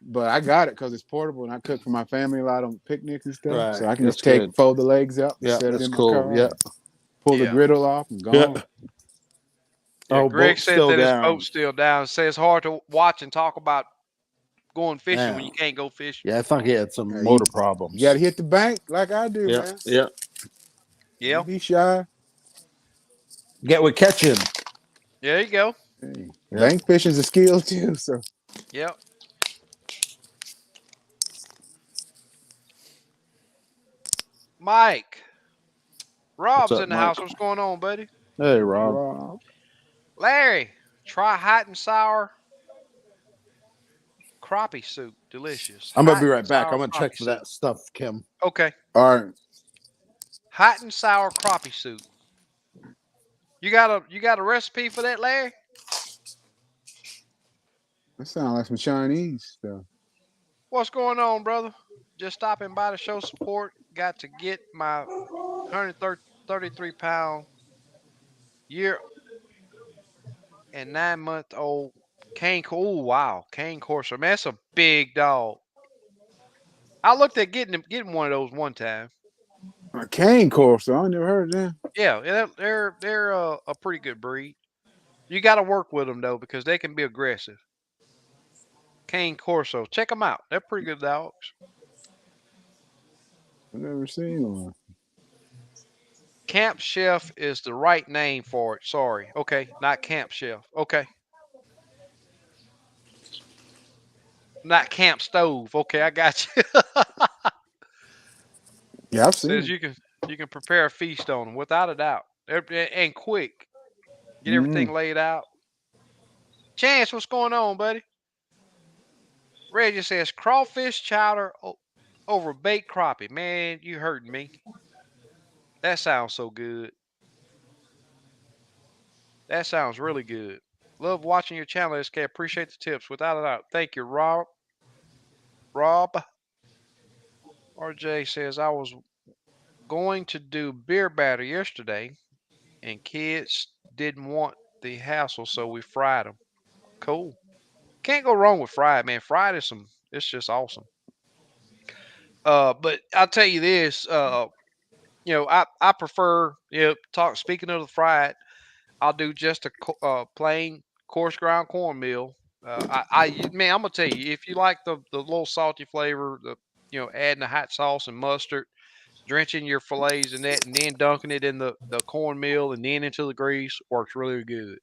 but I got it because it's portable, and I cook for my family a lot on picnics and stuff. Right. So I can That's just take, good. fold the legs up, Yeah, set it that's in my cool. car, Yeah. pull the Yeah. griddle off, and Yeah. gone. Yeah, Oh, Greg boat's said still that his down. boat's still down. Says it's hard to watch and talk about going fishing when Yeah. you can't go fishing. Yeah, I thought he had some Yeah, motor problems. You got to hit the bank like I do, Yeah. man. Yeah. Yeah. Don't be shy. Get with catching. There you go. Hey, Yeah. bank fishing's a skill too. So Yep. Mike. Rob's up, in the Mike? house. What's going on, buddy? Hey, Rob. Rob, Larry, try hot and sour crappie soup. Delicious. I'm going Hot to be and right back. sour I'm going to check crappie for soup. that stuff, Kim. Okay. all right. Hot and sour crappie soup. You got a recipe for that, Larry? That sounds like some Chinese stuff. What's going on, brother? Just stopping by to show support. Got to get my 133-pound year and 9-month-old cane. Oh wow, cane corso. Man, that's a big dog. I looked at getting one of those one time. A cane corso. I never heard of that. Yeah, they're a pretty good breed. You got to work with them though because they can be aggressive. Cane corso, check them out. They're pretty good dogs. I've never seen one. Camp Chef is the right name for it. Sorry. Okay, not Camp Chef. Okay. Not Camp Stove. Okay, I got you. Yeah, I've seen Says it. you can prepare a feast on them without a doubt. And quick. Get everything laid out. Chance, what's going on, buddy? Reggie says crawfish chowder over baked crappie. Man, you hurting me. That sounds so good. That sounds really good. Love watching your channel, SK. Appreciate the tips. Without a doubt. Thank you, Rob. RJ says I was going to do beer batter yesterday, and kids didn't want the hassle, so we fried them. Cool. Can't go wrong with fried, man. Fried is it's just awesome. But I'll tell you this, I prefer, speaking of the fried, I'll do just a plain coarse ground cornmeal. Man, I'm gonna tell you, if you like the little salty flavor, adding the hot sauce and mustard, drenching your fillets in that, and then dunking it in the cornmeal and then into the grease works really good.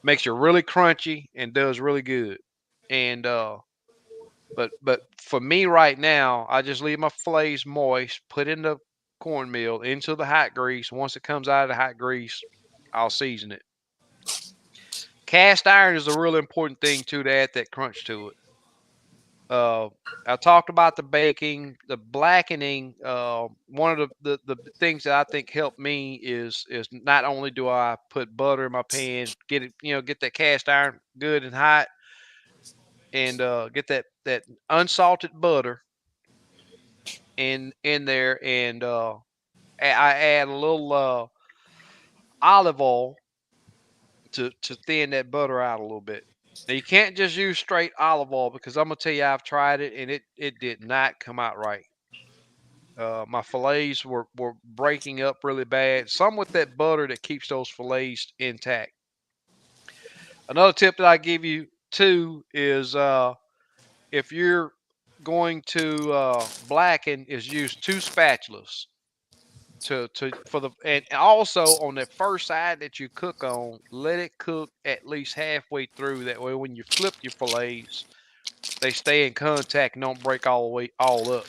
Makes you really crunchy and does really good. And but for me right now, I just leave my fillets moist, put in the cornmeal into the hot grease. Once it comes out of the hot grease, I'll season it. Cast iron is a really important thing too to add that crunch to it. I talked about the baking, the blackening. One of the things that I think helped me is not only do I put butter in my pan, get it, get that cast iron good and hot, and get that unsalted butter in there, and I add a little olive oil to thin that butter out a little bit. Now you can't just use straight olive oil because I'm gonna tell you I've tried it and it did not come out right. My fillets were breaking up really bad. Some with that butter that keeps those fillets intact. Another tip that I give you too is if you're going to blacken, is use 2 spatulas and also on that first side that you cook on, let it cook at least halfway through. That way, when you flip your fillets, they stay in contact and don't break all up.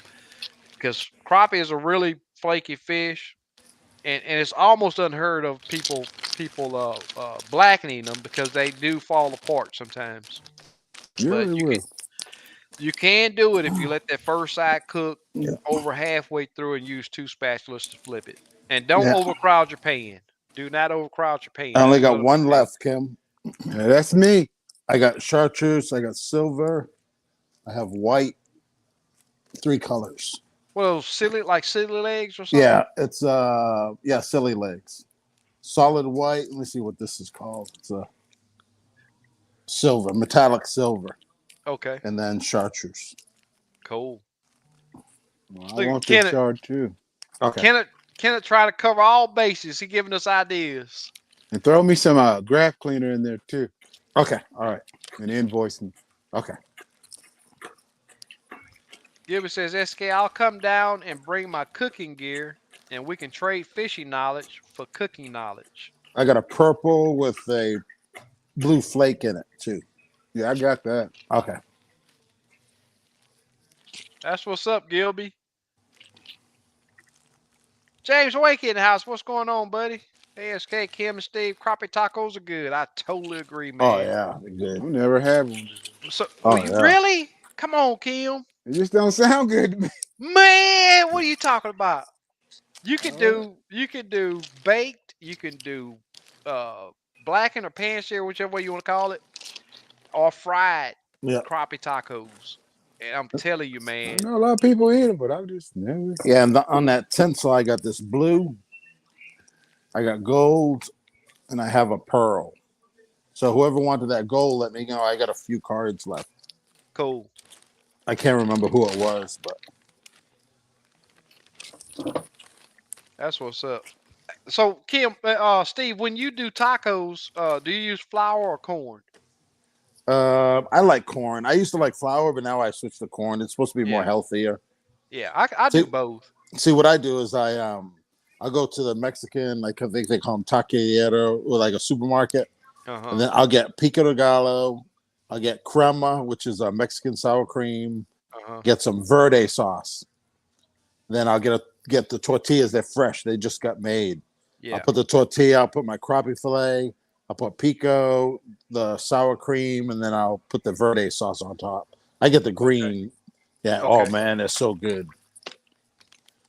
Because crappie is a really flaky fish, and it's almost unheard of people blackening them because they do fall apart sometimes. Yeah, But it will. you can do it if you let that first side cook Yeah. over halfway through and use 2 spatulas to flip it. And don't Yeah. overcrowd your pan. Do not overcrowd your pan. I only That's got one left, Kim. Yeah, that's me. I got chartreuse. I got silver. I have white. 3 colors. What are those silly legs or something? Yeah, it's silly legs. Solid white. Let me see what this is called. It's a silver, metallic silver, Okay. and then chartreuse. Cool. Well, I Look, want Kenneth- this shard too. Okay. Kenneth try to cover all bases. He giving us ideas. And throw me some graph cleaner in there too, Okay. All right. and invoicing. Okay. Gilbert says, SK, I'll come down and bring my cooking gear, and we can trade fishing knowledge for cooking knowledge. I got a purple with a blue flake in it too. Yeah, I got that. Okay. That's what's up, Gilby. James Wake in the house. What's going on, buddy? ASK, Kim, and Steve, crappie tacos are good. I totally agree, man. Oh yeah, they're good. I never had one. So, Oh, you yeah. really? Come on, Kim. It just don't sound good to me. Man, what are you talking about? You can do baked, you can do blackened or pan sear, whichever way you want to call it, or fried Yeah. crappie tacos. And I'm telling you, I man. know a lot of people eat it, but I just never. Yeah, and on that tinsel, I got this blue, I got gold, and I have a pearl. So whoever wanted that gold, let me know. I got a few cards left. Cool. I can't remember who it was, but That's what's up. So Kim, Steve, when you do tacos, do you use flour or corn? I like corn. I used to like flour, but now I switched to corn. It's supposed to be more Yeah. healthier. Yeah, I See- do both. See, what I do is I go to the Mexican, like I think they call them taqueria, or like a supermarket, Uh-huh. and then I'll get pico de gallo, I'll get crema, which is a Mexican sour cream, Uh-huh. get some verde sauce. Then I'll get the tortillas. They're fresh. They just got made. Yeah. I'll put the tortilla. I'll put my crappie fillet. I'll put pico, the sour cream, and then I'll put the verde sauce on top. I get the green. Yeah. Okay. Oh man, they're so good.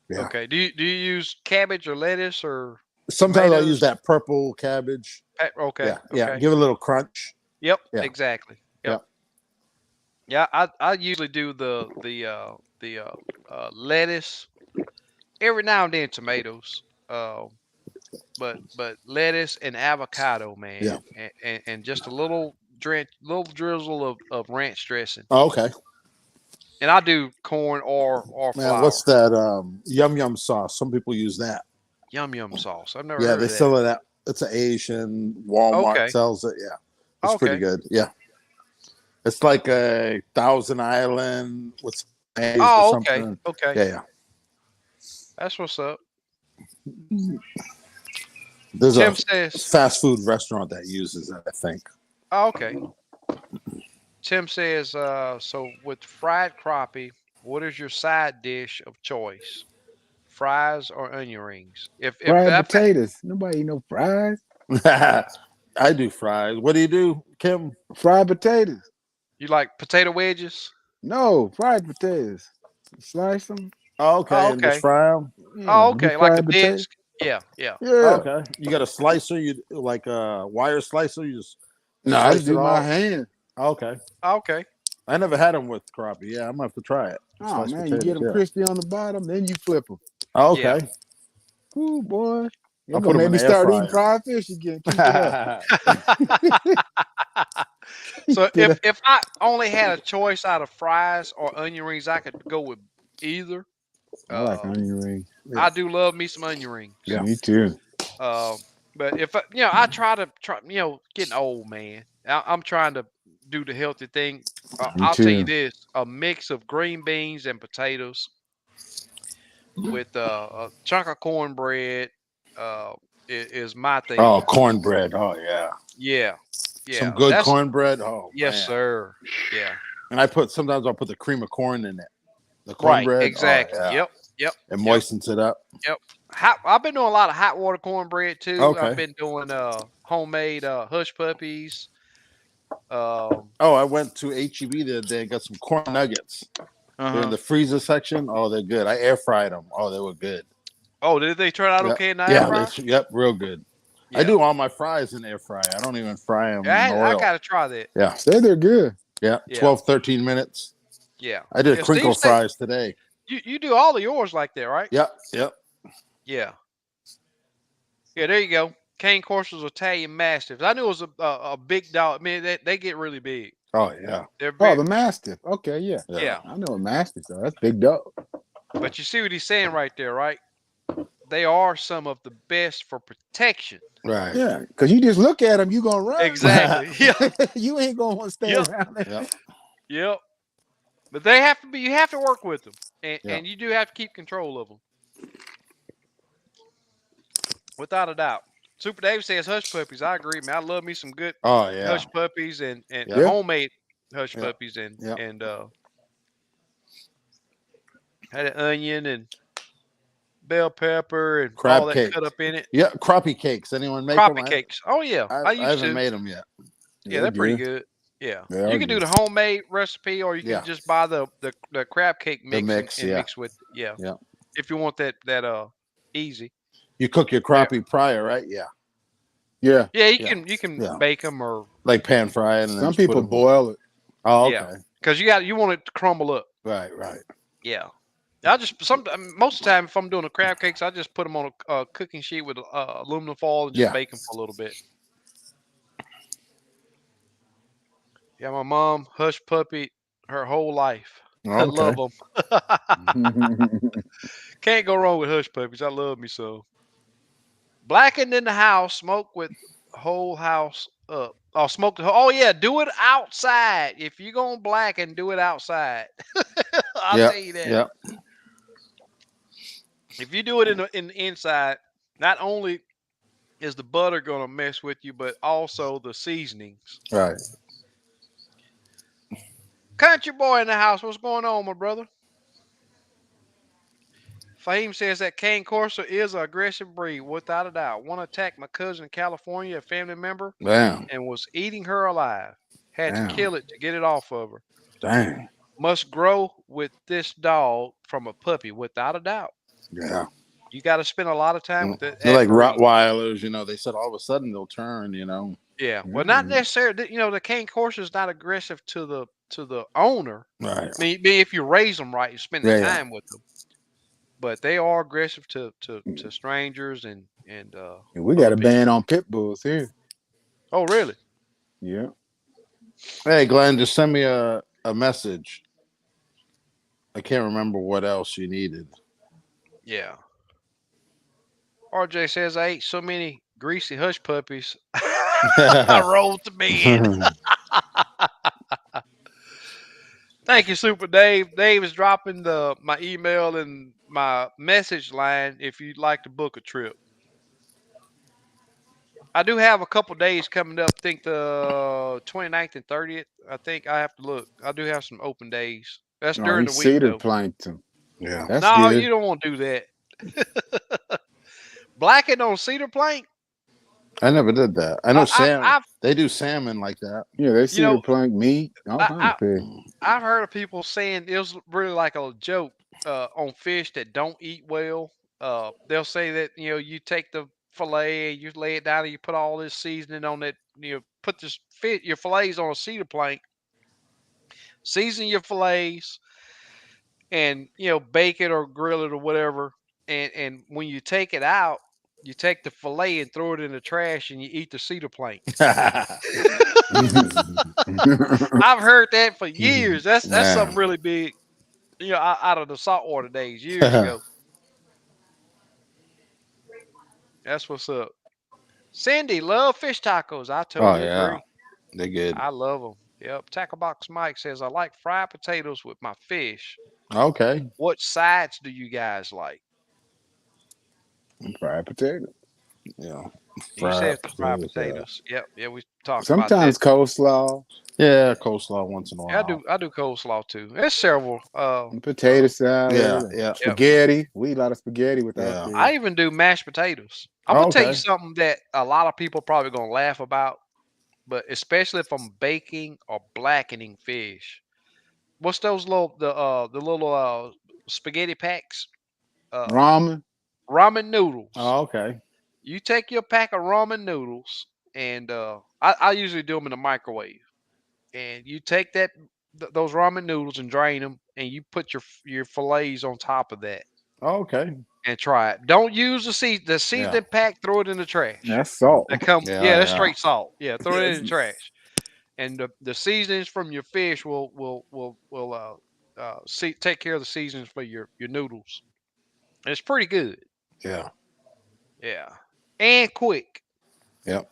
Yeah. Okay. Do you use cabbage or lettuce or Sometimes I'll Tomatoes. use that purple cabbage. okay? Yeah. Yeah. Okay. Give it a little crunch. Yep. Yeah. Exactly. Yep. Yeah. I usually do the lettuce. Every now and then tomatoes. But lettuce and avocado, man. Yeah. And just a little drizzle of ranch dressing. Oh, okay. And I do corn or Man, flour. what's that? Yum yum sauce. Some people use that. Yum yum sauce. I've never Yeah, heard they of that. sell it at. It's an Asian Walmart Okay. sells it. Yeah, it's Okay. pretty good. Yeah, it's like a Thousand Island with eggs Oh, or okay. something. Okay. Yeah. That's what's up. There's Tim a says, fast food restaurant that uses it. I think. oh, okay. Tim says, so with fried crappie, what is your side dish of choice? Fries or onion rings? If Fried that, potatoes. Nobody eat no fries. I do fries. What do you do, Kim? Fried potatoes. you like potato wedges? No, fried potatoes. Slice them. Oh, okay. Oh, And just okay. fry them. Oh, okay, like a fried potatoes. disc. Yeah, yeah. Yeah. Okay. You got a slicer. You like a wire slicer. You just No, I slice just do it my off? hand. Okay. Okay. I never had them with crappie. Yeah, I'm gonna have to try it. Oh Sliced man, you get potatoes, them yeah. crispy on the bottom, then you flip them. Oh, okay. Ooh, boy. You're I'll put gonna 'em make in me the air start eating fryer. fried fish again. Keep it up. So Get if I only had a choice out of fries or onion rings, I could go with either. I like onion rings. I do love me some onion rings. Yeah. Me too. But if I try, getting old, man. I'm trying to do the healthy thing. Me I'll tell you too. this: a mix of green beans and potatoes with a chunk of cornbread is my thing. Oh, cornbread. Oh, yeah. Yeah, yeah. Some good that's- cornbread. Oh, Yes, man. sir. Yeah. And sometimes I'll put the cream of corn in it. The Right. cornbread. Exactly. Oh, yeah. Yep. It moistens it up. I've been doing a lot of hot water cornbread too. Okay. I've been doing homemade hush puppies. Oh, I went to HEB the other day and got some corn nuggets. They're in the freezer section. Oh, they're good. I air fried them. Oh, they were good. Oh, did they turn out Yep. okay in the air Yeah, fryer? yep, real good. I Yeah. do all my fries in air fryer. I don't even fry them Yeah, in I oil. gotta try that. Say they're good. Yeah, Yeah. 12, 13 minutes. Yeah. I did Yeah, crinkle Steve said- fries today. You do all of yours like that, right? Yep. Yep. Yeah. Yeah, there you go. Cane Corsairs, Italian Mastiffs. I knew it was a big dog. I mean, they get really big. Oh yeah. They're Oh, very, the Mastiff. Okay, yeah. yeah. I know a Mastiff, though. That's big dog. But you see what he's saying right there, right? They are some of the best for protection. Right. Yeah, because you just look at them, you going to run. Exactly. Yeah. You ain't going to want to stay Yep. around there. Yep. Yep. But they have to be. You have to work with them, and Yeah. and you do have to keep control of them, without a doubt. Super Dave says hush puppies. I agree, man. I love me some good Oh yeah. hush puppies and Yeah. homemade hush Yeah. puppies and Yeah. had an onion and bell pepper and Crab all that cakes. cut up in it. Yeah. Crappie cakes. Anyone make Crappie them? cakes. Oh yeah, I I used haven't to. made them yet. Yeah, they're pretty good. Yeah, They are you can do good. the homemade recipe, or you can Yeah. just buy the crab cake mix, mix, and yeah. mix with Yeah. if you want that easy. You cook your crappie prior, right? Yeah. Yeah. Yeah, Yeah. you can Yeah. bake them or Like pan fry it. And then Some just put people 'em- boil it. Oh, okay. Yeah. because you want it to crumble up. Right. Right. Yeah. I just most of the time if I'm doing the crab cakes, I just put them on a cooking sheet with aluminum foil and just Yeah. bake them for a little bit. Yeah, my mom hush puppy her whole life. I Okay. love them. Can't go wrong with hush puppies. I love me so. Blackened in the house, smoke with whole house up. Oh, smoke the whole. Oh yeah, do it outside. If you're gonna blacken, do it outside. I'll Yeah. tell you that. Yeah. If you do it in the inside, not only is the butter gonna mess with you, but also the seasonings. Right. Country boy in the house. What's going on, my brother? Fahim says that Cane Corso is an aggressive breed, without a doubt. One attacked my cousin in California, a family member, Damn. and was eating her alive. Had Damn. to kill it to get it off of her. Dang. Must grow with this dog from a puppy, without a doubt. Yeah. You got to spend a lot of time with it. They're like Rottweilers, they said all of a sudden they'll turn, Yeah. Well, not necessarily. The Cane Corso is not aggressive to the owner. Right. I mean, if you raise them right, you spend the Yeah, yeah. time with them. But they are aggressive to strangers and We got a ban on pit bulls here. oh really? Yeah. Hey, Glenn, just send me a message. I can't remember what else you needed. Yeah. RJ says I ate so many greasy hush puppies. I rolled to bed. Thank you, Super Dave. Dave is dropping my email and my message line if you'd like to book a trip. I do have a couple days coming up. I think the 29th and 30th. I think I have to look. I do have some open days. That's during the week, cedar though. plankton. Yeah. That's No, good. you don't want to do that. Blackened on cedar plank? I never did that. I know salmon. I've They do salmon like that. Yeah, they cedar plank meat. All kinds of fish. I've heard of people saying it was really like a joke on fish that don't eat well. They'll say that you take the fillet, you lay it down, and you put all this seasoning on it. Put your fillets on a cedar plank. Season your fillets, and bake it or grill it or whatever. And when you take it out, you take the fillet and throw it in the trash, and you eat the cedar plank. I've heard that for years. That's something really big. Out of the saltwater days years ago. That's what's up. Cindy, love fish tacos. I totally agree. They're good. I love them. Yep. Tackle Box Mike says I like fried potatoes with my fish. Okay. What sides do you guys like? Fried potato. Yeah. You said the fried potatoes. Yep. Yeah, we talked Sometimes about that. coleslaw. Yeah, coleslaw once in a while. Yeah, I do coleslaw too. There's several. Potato salad. Yeah. Spaghetti. We eat a lot of spaghetti with Yeah. that. I even do mashed potatoes. I'm gonna tell you something that a lot of people probably gonna laugh about, but especially if I'm baking or blackening fish. What's those the little spaghetti packs? Ramen. Ramen noodles. Oh, okay. You take your pack of ramen noodles, and I usually do them in the microwave. And you take that those ramen noodles and drain them, and you put your fillets on top of that Oh, okay. and try it. Don't use the seasoning pack. Throw it in the trash. That's salt. Yeah, that's Yeah. straight salt. Yeah, throw it in the Yes. trash. And the seasonings from your fish will take care of the seasonings for your noodles. And it's pretty good. Yeah. Yeah, and quick. Yep.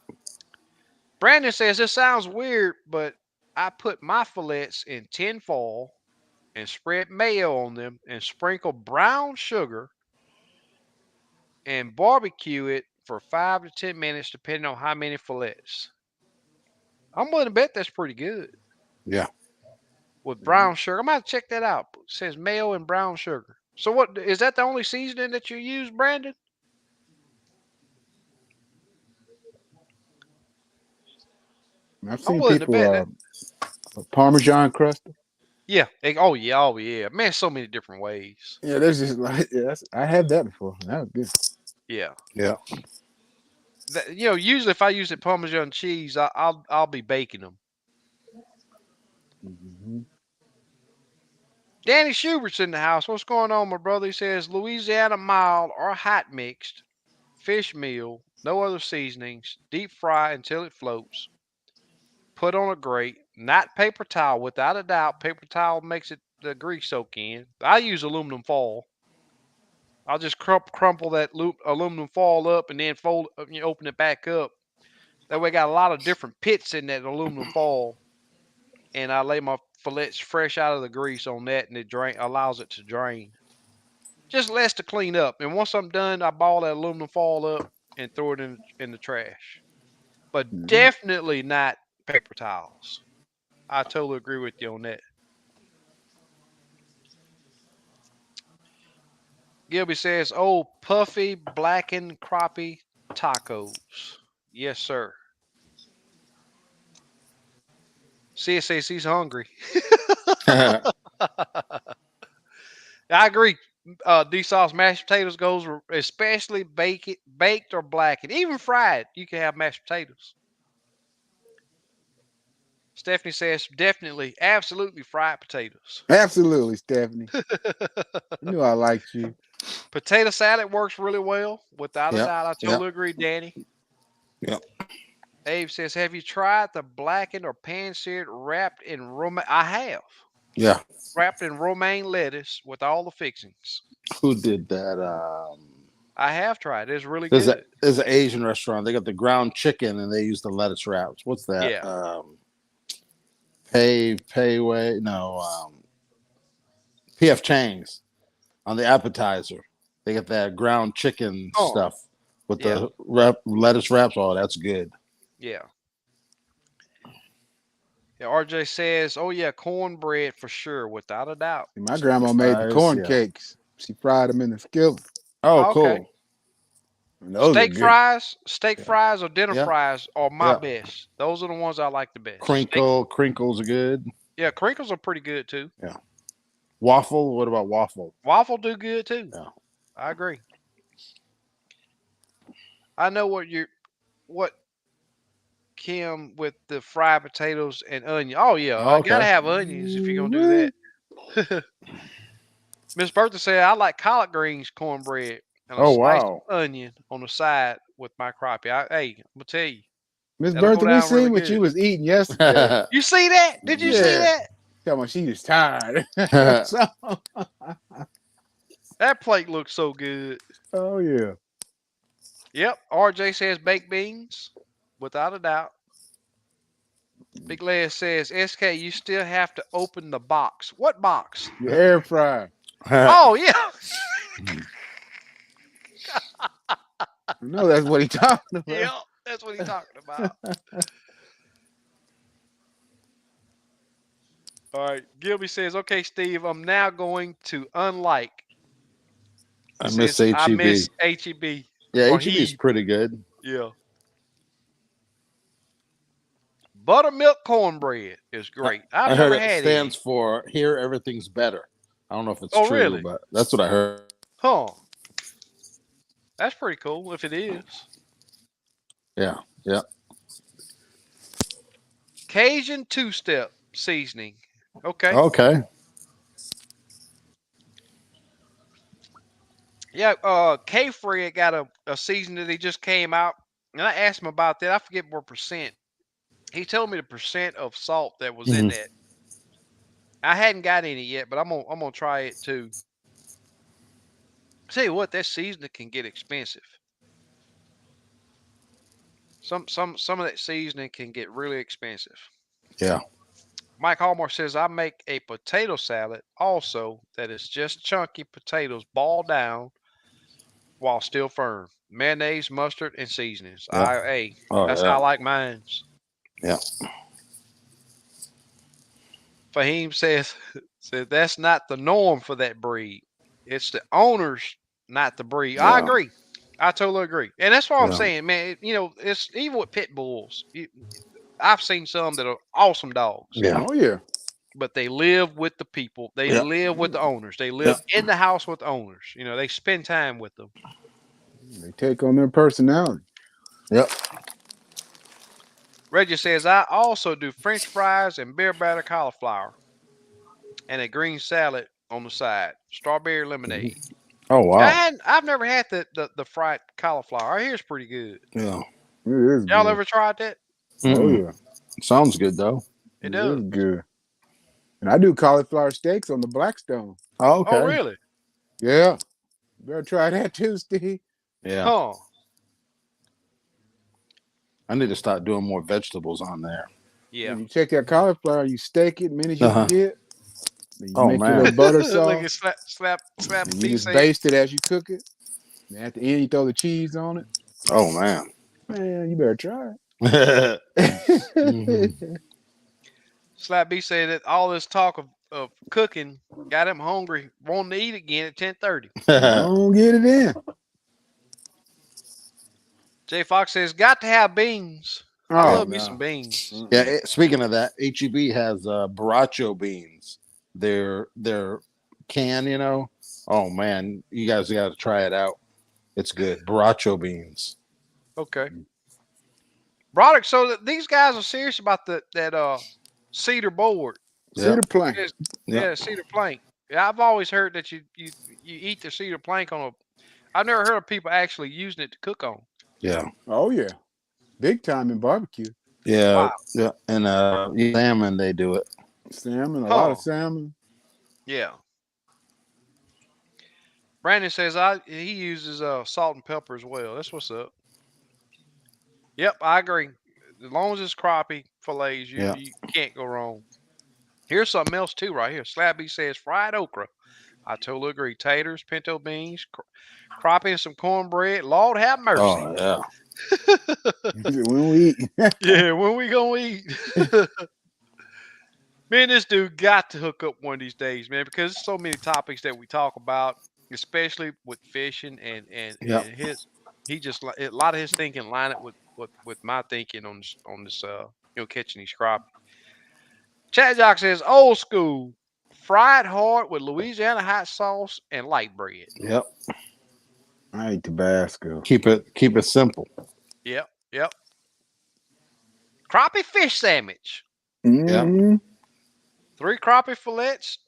Brandon says this sounds weird, but I put my fillets in tin foil and spread mayo on them and sprinkle brown sugar and barbecue it for 5 to 10 minutes, depending on how many fillets. I'm willing to bet that's pretty good. Yeah. With brown sugar. I'm going to check that out. It says mayo and brown sugar. So what is that the only seasoning that you use, Brandon? I've I'm seen willing to people bet that. Parmesan crust. Yeah. Oh yeah. Man, so many different ways. Yeah, there's just like I had that before. That was good. Yeah. Yeah. Usually if I use the Parmesan cheese, I'll be baking them. Mm-hmm. Danny Schubert's in the house. What's going on, my brother? He says Louisiana mild or hot mixed fish meal, no other seasonings, deep fry until it floats. Put on a grate, not paper towel. Without a doubt, paper towel makes it the grease soak in. I use aluminum foil. I'll just crumple that aluminum foil up and then open it back up. That way, I got a lot of different pits in that aluminum foil, and I lay my fillets fresh out of the grease on that, and it allows it to drain. Just less to clean up. And once I'm done, I ball that aluminum foil up and throw it in the trash. But definitely not paper towels. I totally agree with you on that. Gilby says, "Oh, puffy blackened crappie tacos." Yes, sir. Sia says he's hungry. I agree. D-sauce mashed potatoes goes, especially baked or blackened, even fried. You can have mashed potatoes. Stephanie says, definitely, absolutely fried potatoes. Absolutely, Stephanie. I knew I liked you. Potato salad works really well, without a doubt. I totally agree, Danny. Yep. Abe says, have you tried the blackened or pan-seared wrapped in romaine? I have. Yeah. Wrapped in romaine lettuce with all the fixings. Who did that? I have tried. It's really good. There's an Asian restaurant. They got the ground chicken and they use the lettuce wraps. What's that? Yeah. Payway? No. PF Chang's on the appetizer. They got that ground chicken stuff with the lettuce wraps. Oh, that's good. Yeah. Yeah. RJ says, "Oh yeah, cornbread for sure, without a doubt." My grandma made the corn cakes. She fried them in the skillet. Oh, cool. Steak fries or dinner fries are my best. Those are the ones I like the best. Crinkles are good. Yeah, crinkles are pretty good too. Yeah. Waffle. What about waffle? Waffle do good too. Yeah. I agree. I know what Kim with the fried potatoes and onion. Oh yeah, I gotta have onions if you're gonna do that. Miss Bertha said I like collard greens cornbread and a slice of onion on the side with my crappie. Hey, I'm gonna tell you. Miss Bertha, we seen what you was eating yesterday. You see that? Did you see that? Tell me she was tired. That plate looks so good. Oh yeah. Yep. RJ says baked beans, without a doubt. Big Les says, SK, you still have to open the box. What box? The air fryer. Oh yeah. I know that's what he's talking about. Yeah, that's what he's talking about. All right. Gilby says, okay, Steve, I'm now going to unlike. I miss HEB. I miss HEB. Yeah, HEB is pretty good. Yeah. Buttermilk cornbread is great. I heard it stands for "Here Everything's Better." I don't know if it's true, really? But that's what I heard. Huh. That's pretty cool if it is. Yeah. Yeah. Cajun two-step seasoning Okay. Okay. Yeah, K Fred got a season that he just came out, and I asked him about that. I forget what percent. He told me the percent of salt that was in Mhm. that. I hadn't got any yet, but I'm gonna try it too. Tell you what, that seasoning can get expensive. Some of that seasoning can get really expensive. Yeah. Mike Hallmark says I make a potato salad also that is just chunky potatoes balled down while still firm. Mayonnaise, mustard, and seasonings. Yeah. Oh That's yeah. how I like mine's. Yeah. Fahim says that's not the norm for that breed. It's the owners, not the breed. I Yeah. agree. I totally agree. And that's what I'm Yeah. saying, man. It's even with pit bulls. I've seen some that are awesome dogs, Yeah. Oh yeah. but they live with the people. They Yeah. live with the owners. They Yeah. live in the house with the owners. They spend time with them. They take on their personality. Yep. Reggie says I also do French fries and beer batter cauliflower and a green salad on the side. Strawberry lemonade. Oh wow. I've never had the fried cauliflower. I hear it's pretty good. Yeah. It is Y'all good. ever tried that? Oh Mm-mm. yeah. Sounds good though. It It does. is good. And I do cauliflower steaks on the Blackstone. Oh, Oh, okay. really? Yeah. Better try that too, Steve. Yeah. Huh. I need to start doing more vegetables on there. Yeah. When you take that cauliflower, you steak it, minute you Uh-huh. forget. Then you Oh, make your man. little butter Look at sauce. slap And you B just say baste it as you cook it. And at the end, you throw the cheese on it. Oh man. Man, you better try Mhm. it. slap B say that all this talk of cooking got him hungry, wanting to eat again at 10:30. Don't get it in. Jay Fox says got to have beans. I Oh, love me no. some beans. Yeah. Speaking of that, HEB has Baracho beans. They're can. Oh man, you guys got to try it out. It's good. Baracho beans. Okay. Broderick, so these guys are serious about that cedar board. Cedar plank. Yes. Yep. Yeah, cedar plank. Yeah, I've always heard that you eat the cedar plank on a. I've never heard of people actually using it to cook on. Yeah. Oh, yeah. Big time in barbecue. Yeah. Wow. Yeah. And salmon, they do it. Salmon, a lot of Huh. salmon. Yeah. Brandon says he uses salt and pepper as well. That's what's up. Yep, I agree. As long as it's crappie fillets, Yeah. you can't go wrong. Here's something else too, right here. Slabby says fried okra. I totally agree. Taters, pinto beans, crappie, and some cornbread. Lord have mercy. Oh yeah. When we eat. Yeah, when we gonna eat? Man, this dude got to hook up one of these days, man, because there's so many topics that we talk about, especially with fishing Yep. and he just a lot of his thinking line up with my thinking on this catching these crappie. Chad Jock says old school fried hard with Louisiana hot sauce and light bread. Yep. I ate Tabasco. Keep it simple. Yep. Crappie fish sandwich. Mhm. 3 crappie fillets,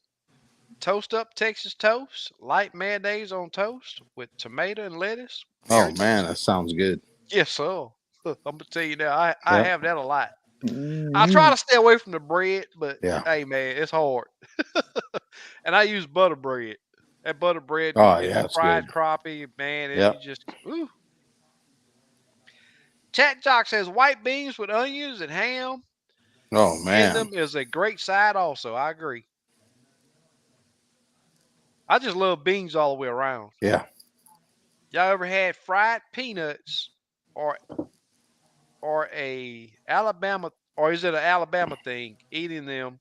toast up Texas toast, light mayonnaise on toast with tomato and lettuce. Oh Very man, tasty. that sounds good. Yes, sir. I'm gonna tell you now, I Yep. have that a lot. I Mhm. try to stay away from the bread, but Yeah. hey man, it's hard. And I use butter bread. That butter bread Oh, and yeah, the it's fried good. crappie, man, Yep. you just ooh. Chat Jock says white beans with onions and ham Oh in man. them is a great side also. I agree. I just love beans all the way around. Yeah. Y'all ever had fried peanuts or a Alabama or is it an Alabama thing? Eating them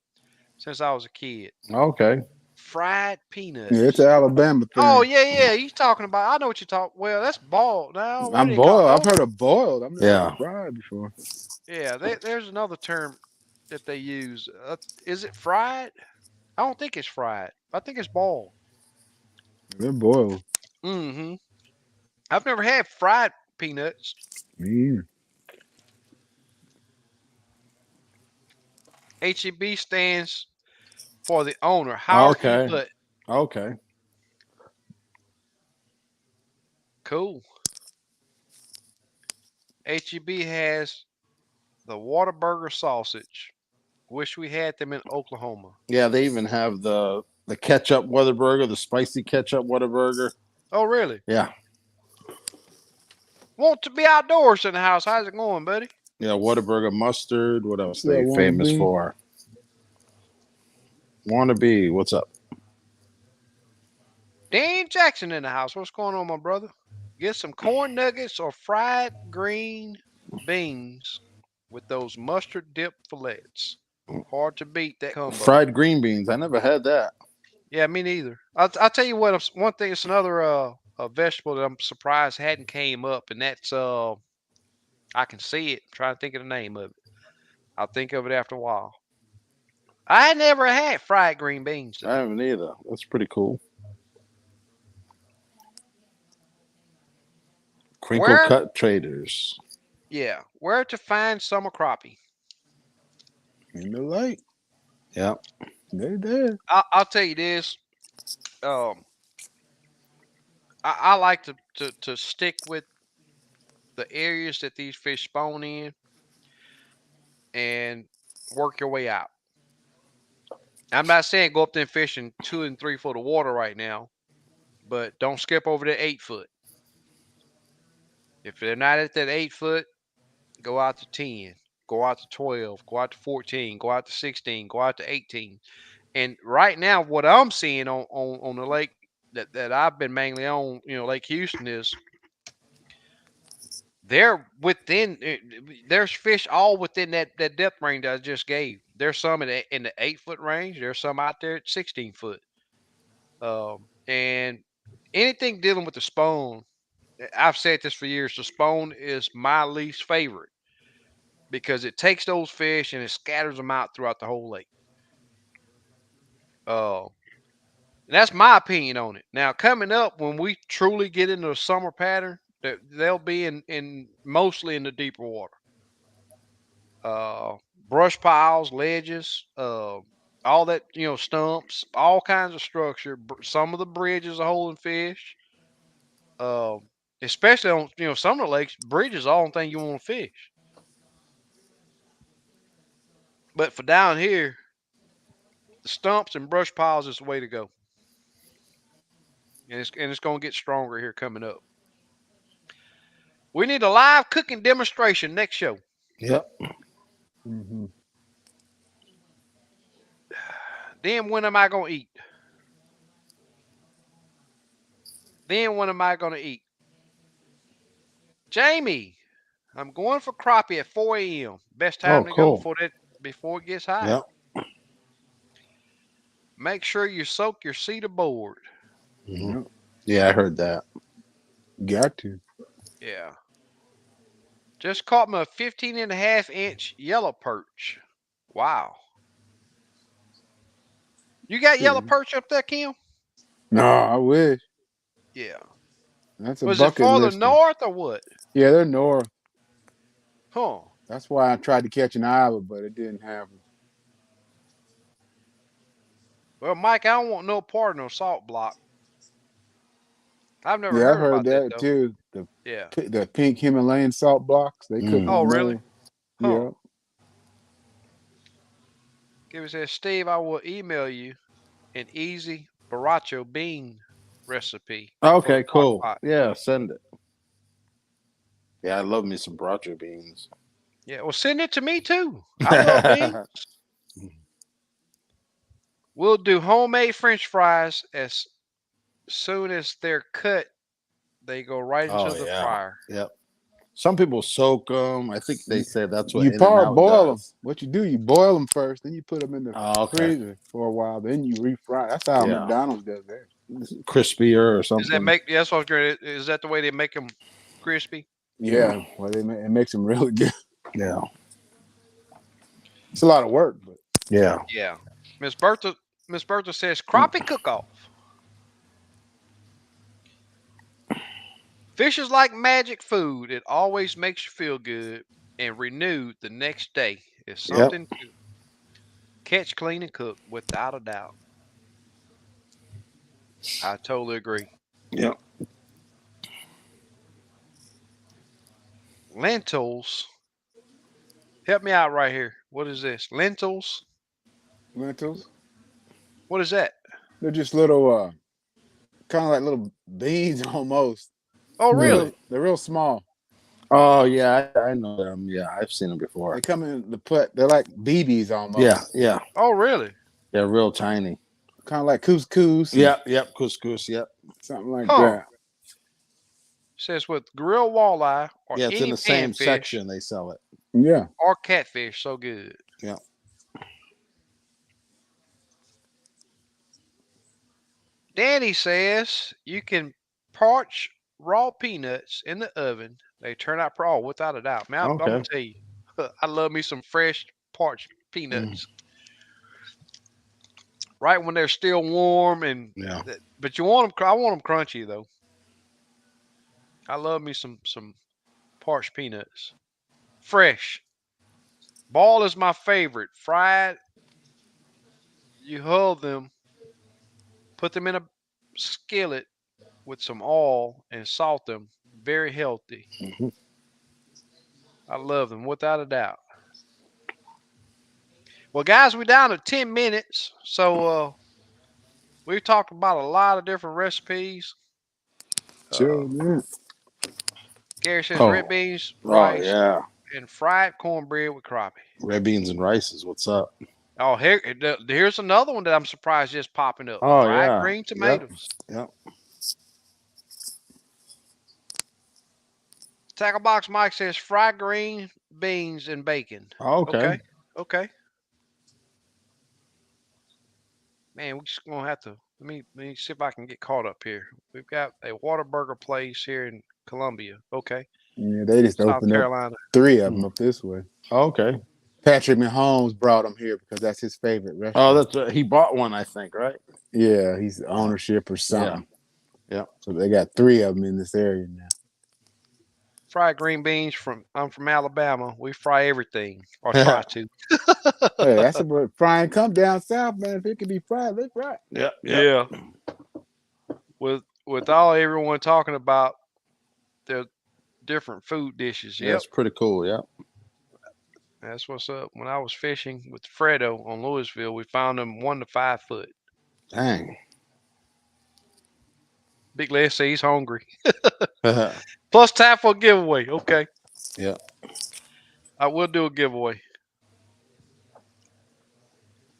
since I was a kid. Okay. Fried peanuts. Yeah, it's an Alabama thing. Oh yeah. He's talking about. I know what you're talking. Well, that's boiled. No, what do I'm they call boiled. it? I've heard of boiled. I've never Yeah. heard of fried before. Yeah, there's another term that they use. Is it fried? I don't think it's fried. I think it's boiled. They're boiled. Mm-hmm. I've never had fried peanuts. Me either. HEB stands for the owner. How Okay. you put? Okay. Cool. HEB has the Whataburger sausage. Wish we had them in Oklahoma. Yeah, they even have the ketchup Whataburger, the spicy ketchup Whataburger. Oh, really? Yeah. Want to be outdoors in the house. How's it going, buddy? Yeah, Whataburger mustard. What else Yeah, they famous wannabe. for? Wannabe. What's up? Dan Jackson in the house. What's going on, my brother? Get some corn nuggets or fried green beans with those mustard dip fillets. Hard to beat that combo. Fried green beans. I never had that. Yeah, me neither. I'll tell you what. One thing. It's another a vegetable that I'm surprised hadn't came up, and that's I can see it. I'm trying to think of the name of it. I'll think of it after a while. I never had fried green beans. I haven't either. That's pretty cool. Crinkle Where? cut traders. Yeah, where to find summer crappie? In the lake. Yeah. They there. I'll tell you this. I like to stick with the areas that these fish spawn in and work your way out. I'm not saying go up there and fish in 2 and 3 foot of water right now, but don't skip over the 8 foot. If they're not at that 8 foot, go out to 10, go out to 12, go out to 14, go out to 16, go out to 18. And right now, what I'm seeing on the lake that I've been mainly on, Lake Houston, is they're within. There's fish all within that depth range I just gave. There's some in the 8 foot range. There's some out there at 16 foot. And anything dealing with the spawn, I've said this for years. The spawn is my least favorite because it takes those fish and it scatters them out throughout the whole lake. And that's my opinion on it. Now, coming up, when we truly get into a summer pattern, they'll be in mostly in the deeper water. Brush piles, ledges, all that, stumps, all kinds of structure. Some of the bridges are holding fish. Especially on, some of the lakes, bridges are the only thing you want to fish. But for down here, the stumps and brush piles is the way to go. And it's going to get stronger here coming up. We need a live cooking demonstration next show. Yep. Mm-hmm. Then when am I going to eat? Then when am I going to eat? Jamie, I'm going for crappie at 4 a.m. Best time to go before it gets high. Yep. Make sure you soak your cedar board. Mm-hmm. Yeah, I heard that. Got to. Yeah. Just caught me a 15.5-inch yellow perch. Wow. You got yellow perch up there, Kim? No, I wish. Yeah. That's a Was it bucket farther list. north or what? Yeah, they're north. Huh. That's why I tried to catch an Iowa, but it didn't happen. Well, Mike, I don't want no part of no salt block. I've never Yeah, heard I've heard about that though. too. Yeah. The pink Himalayan salt blocks. They cook. Mm. Oh, really? Huh. Yeah. Give me says, Steve, I will email you an easy borracho bean recipe. Okay, cool. Pot. Yeah, send it. Yeah, I love me some borracho beans. Yeah, well, send it to me too. I love beans. We'll do homemade French fries as soon as they're cut. They go right into the fryer. Yep. Some people soak them. I think they say that's what You In-N-Out boil them. does. What you do, you boil them first, then you put them in the Okay. freezer for a while, then you refry. That's how Yeah. McDonald's does that. Crispier or something. Does that make? That's what is that the way they make them crispy? Yeah, well, it makes them really good. Yeah. It's a lot of work, but Yeah. Yeah. Miss Bertha says crappie cook-off. Fish is like magic food. It always makes you feel good and renewed the next day. It's something to Catch, clean, and cook, without a doubt. I totally agree. Yeah. Lentils. Help me out right here. What is this? Lentils? Lentils. What is that? They're just little, kind of like little beans almost. Oh, really? They're real small. Oh yeah, I know them. Yeah, I've seen them before. They come in the put. They're like BBs almost. Yeah, yeah, Oh, really? they're real tiny. Kind of like couscous. and Yep, yep, couscous. Yep. Something like Huh. that. Says with grilled walleye or Yeah, it's any in the same panfish section they sell it. Yeah. or catfish. So good. Yeah. Danny says you can parch raw peanuts in the oven. They turn out raw without a doubt. Man, I'm Okay. gonna tell you, I love me some fresh parched peanuts. Right when they're still warm and Yeah. but you want them. I want them crunchy though. I love me some parched peanuts, fresh. Ball is my favorite. Fried, you hull them, put them in a skillet with some oil and salt them. Very healthy. Mhm. I love them without a doubt. Well, guys, we're down to 10 minutes. So we've talked about a lot of different recipes. Sure. Man. Gary says Oh. red beans, Oh rice, yeah, and fried cornbread with crappie. red beans and rice is what's up. Oh, here's another one that I'm surprised just popping up. Oh Fried yeah, green tomatoes. Yep. Tackle Box Mike says fried green beans and bacon. Okay. Okay. Man, we're just gonna have to let me see if I can get caught up here. We've got a Whataburger place here in Columbia. Okay. Yeah, they just South opened up Carolina. 3 of them up this way. Okay. Patrick Mahomes brought them here because that's his favorite restaurant. Oh, that's he bought one, I think, right? Yeah, he's ownership or something. Yeah. So they got 3 of them in this area now. Fried green beans I'm from Alabama. We fry everything. Or try to. Hey, that's what frying come down south, man. If it can be fried, they fry it. Yep. Yeah. With all everyone talking about their different food dishes. Yep. That's pretty cool. Yep. That's what's up. When I was fishing with Fredo on Louisville, we found them 1 to 5 foot. Dang. Big Les say he's hungry. Plus time for a giveaway. Okay. Yeah. I will do a giveaway.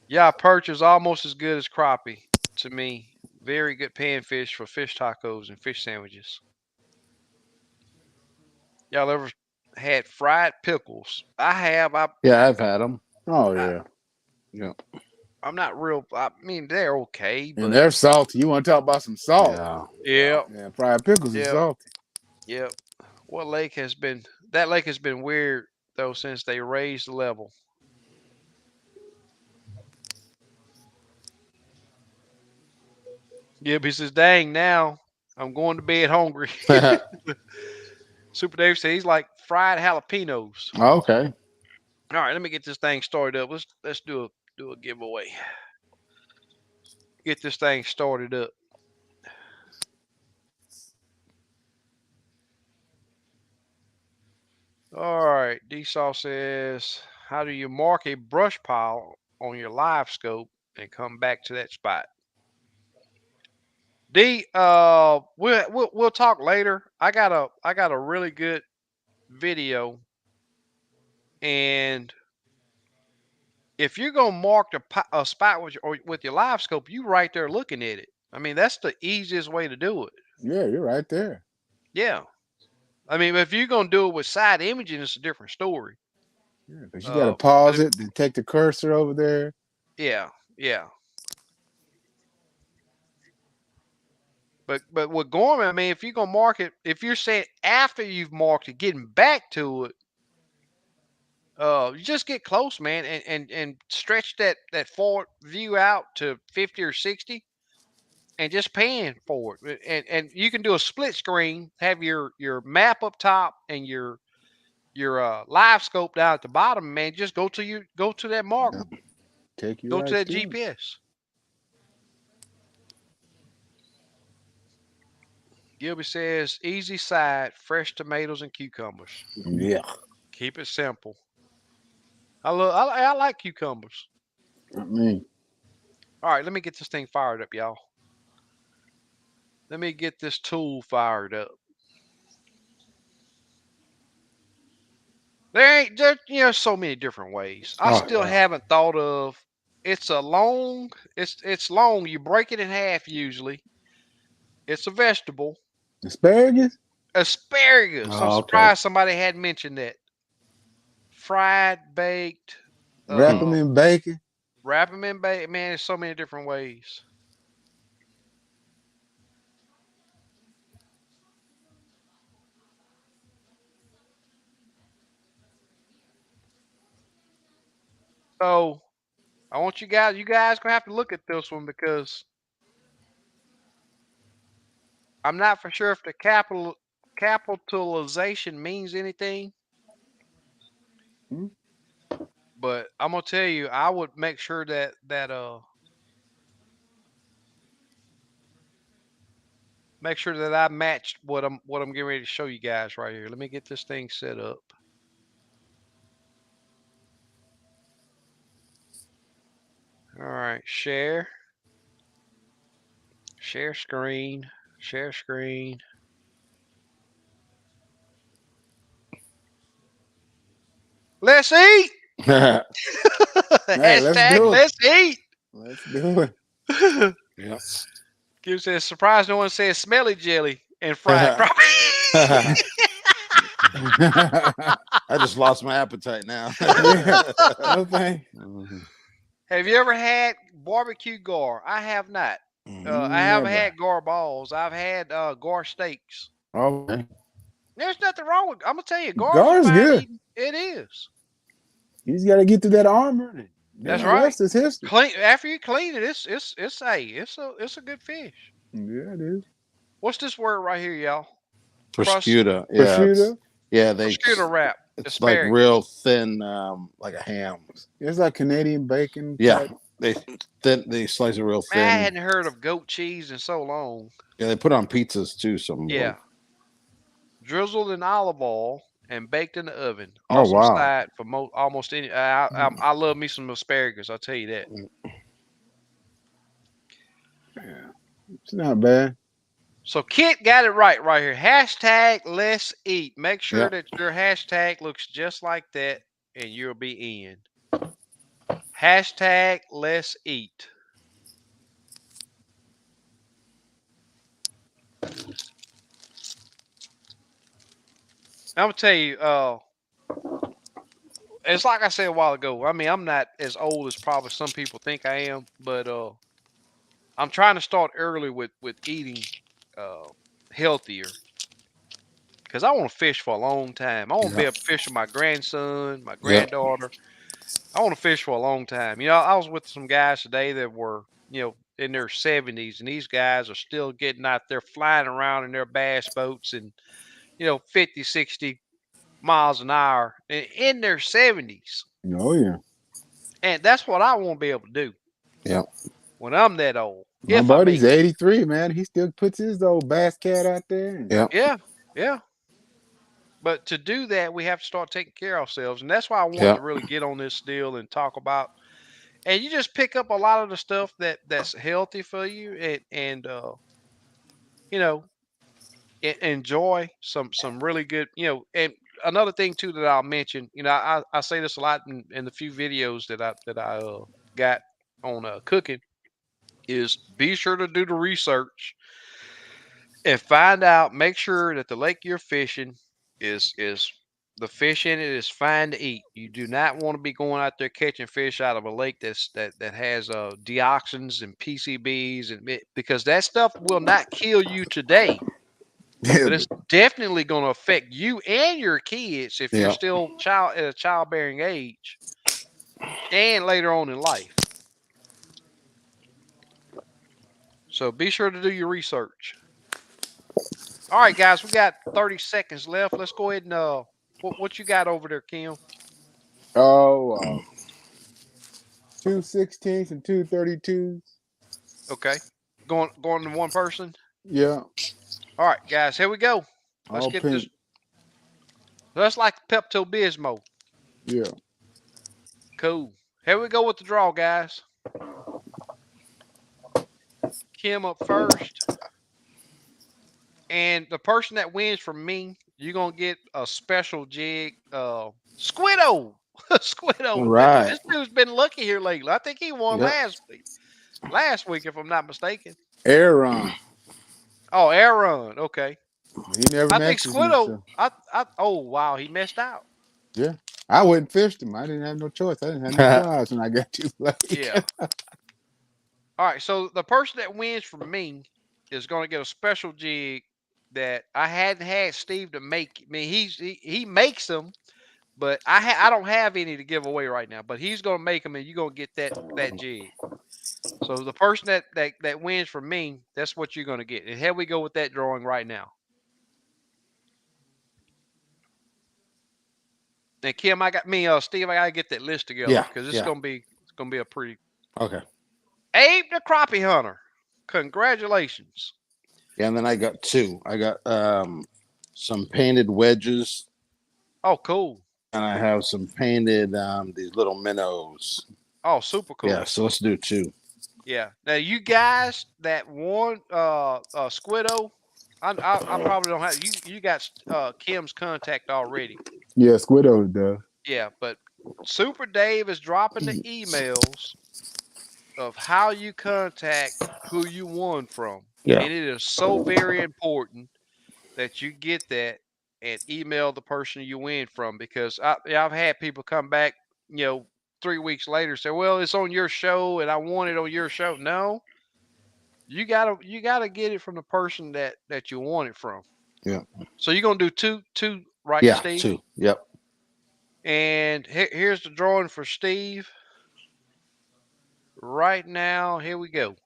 Yeah, perch is almost as good as crappie to me. Very good panfish for fish tacos and fish sandwiches. Y'all ever had fried pickles? I have. Yeah, I've had them. Oh yeah. I'm not real. I mean, they're okay, but And they're salty. You want to talk about some salt? Yeah. Yeah, fried pickles Yeah. are salty. yep. What lake has been? That lake has been weird though since they raised the level. Yep, he says, "Dang, now I'm going to bed hungry." Super Dave says he's like fried jalapenos. Okay. All right, let me get this thing started up. Let's do a giveaway. Get this thing started up. All right, D-Saw says, how do you mark a brush pile on your live scope and come back to that spot? D, we'll talk later. I got a really good video, and if you're gonna mark a spot with your live scope, you right there looking at it. I mean, that's the easiest way to do it. Yeah, you're right there. Yeah. I mean, if you're gonna do it with side imaging, it's a different story. Yeah, because you got to pause it, then take the cursor over there. Yeah. But with Gorman, I mean, if you're gonna mark it, if you're saying after you've marked it, getting back to it, you just get close, man, and stretch that forward view out to 50 or 60, and just pan forward. And you can do a split screen, have your map up top and your live scope down at the bottom, man. Just go to that mark. Take you Go right to that through it. GPS. Gilby says, easy side, fresh tomatoes and cucumbers. Yeah. Keep it simple. I like cucumbers. I mean, All right, let me get this thing fired up, y'all. Let me get this tool fired up. There so many different ways. I still haven't thought of. It's long. You break it in half usually. It's a vegetable. asparagus? Asparagus. I'm Oh, okay. surprised somebody hadn't mentioned that. Fried, baked. Wrap them in bacon? Wrap them in bacon. Man, there's so many different ways. So I want you guys gonna have to look at this one because I'm not for sure if the capitalization means anything. But I'm gonna tell you, I would make sure that I matched what I'm getting ready to show you guys right here. Let me get this thing set up. All right, share screen, share screen. Let's eat. Hey, Hashtag let's eat. Let's do it. Yes. Gives says surprise. No one says smelly jelly and fried crappie. I just lost my appetite now. No thanks. Have you ever had barbecue gar? I have not. I haven't had gar balls. I've had gar steaks. Okay. There's nothing wrong with. I'm gonna tell you, Gar's fine good. eating. It is. You just got to get through that armor. That's the right. rest is history. Clean after you clean it. It's a good fish. Yeah, it is. What's this word right here, y'all? Prosciutto. Prosciutto. Yeah, they Prosciutto wrap. It's asparagus. like real thin, like a ham. It's like Canadian bacon. Yeah, type. they slice it real thin. Man, I hadn't heard of goat cheese in so long. Yeah, they put it on pizzas too. Some Yeah. Drizzled in olive oil and baked in the oven. Oh, Awesome wow. side for almost any. I love me some asparagus. I'll tell you that. Yeah, it's not bad. So Kit got it right here. Hashtag let's eat. Make sure Yep. that your hashtag looks just like that and you'll be in. Hashtag let's eat. I'm gonna tell you, it's like I said a while ago. I mean, I'm not as old as probably some people think I am, but I'm trying to start early with eating healthier because I want to fish for a long time. I want to be able to fish with my grandson, my granddaughter. I want to fish for a long time. I was with some guys today that were, in their 70s, and these guys are still getting out there flying around in their bass boats and, 50, 60 miles an hour in their 70s. Oh, yeah. And that's what I want to be able to do. Yeah. When I'm that old. My buddy's 83, man. He still puts his old bass cat out there. Yeah. But to do that, we have to start taking care of ourselves. And that's why I wanted to really get on this deal and talk about. And you just pick up a lot of the stuff that's healthy for you and enjoy some really good, and another thing too that I'll mention, I say this a lot in the few videos that I got on cooking is be sure to do the research and find out, make sure that the lake you're fishing is the fish in it is fine to eat. You do not want to be going out there catching fish out of a lake that has dioxins and PCBs because that stuff will not kill you today. But it's definitely going to affect you and your kids if you're still at a childbearing age and later on in life. So be sure to do your research. All right, guys, we got 30 seconds left. Let's go ahead and what you got over there, Kim? Oh, 2 16s and 2 32s. Okay. Going to one person. Yeah. All right, guys, here we go. Let's All get pink. this. That's like Pepto Bismol. Yeah. Cool. Here we go with the draw, guys. Kim up first. And the person that wins from me, you're going to get a special jig. Squiddo. Squiddo. All right. This dude's been lucky here lately. I think he won Yep. last week. Last week, if I'm not mistaken. Aaron. Oh, Aaron. Okay. He never I think matches me, Squiddo. so. Oh, wow. He missed out. Yeah. I wouldn't fish them. I didn't have no choice. I didn't have no flies when I got too late. Yeah. All right. So the person that wins from me is going to get a special jig that I hadn't had Steve to make. I mean, he makes them, but I don't have any to give away right now. But he's going to make them, and you're going to get that jig. So the person that wins from me, that's what you're going to get. And here we go with that drawing right now. And Kim, Steve, I got to get that list together because it's going to be a pretty. Okay. Abe the Crappie Hunter. Congratulations. Yeah, and then I got 2. I got some painted wedges, Oh, cool. and I have some painted these little minnows. Oh, super cool. Yeah, so let's do 2. Yeah. Now, you guys that won Squiddo, I probably don't have you got Kim's contact already. Yeah, Squiddo does. Yeah, but Super Dave is dropping the emails of how you contact who you won from. Yeah. And it is so very important that you get that and email the person you win from, because I've had people come back, 3 weeks later say, well, it's on your show and I want it on your show. No, you gotta get it from the person that you want it from. Yeah. So you're gonna do two, right, Yeah, Steve? 2. Yep. And here's the drawing for Steve. Right now, here we go.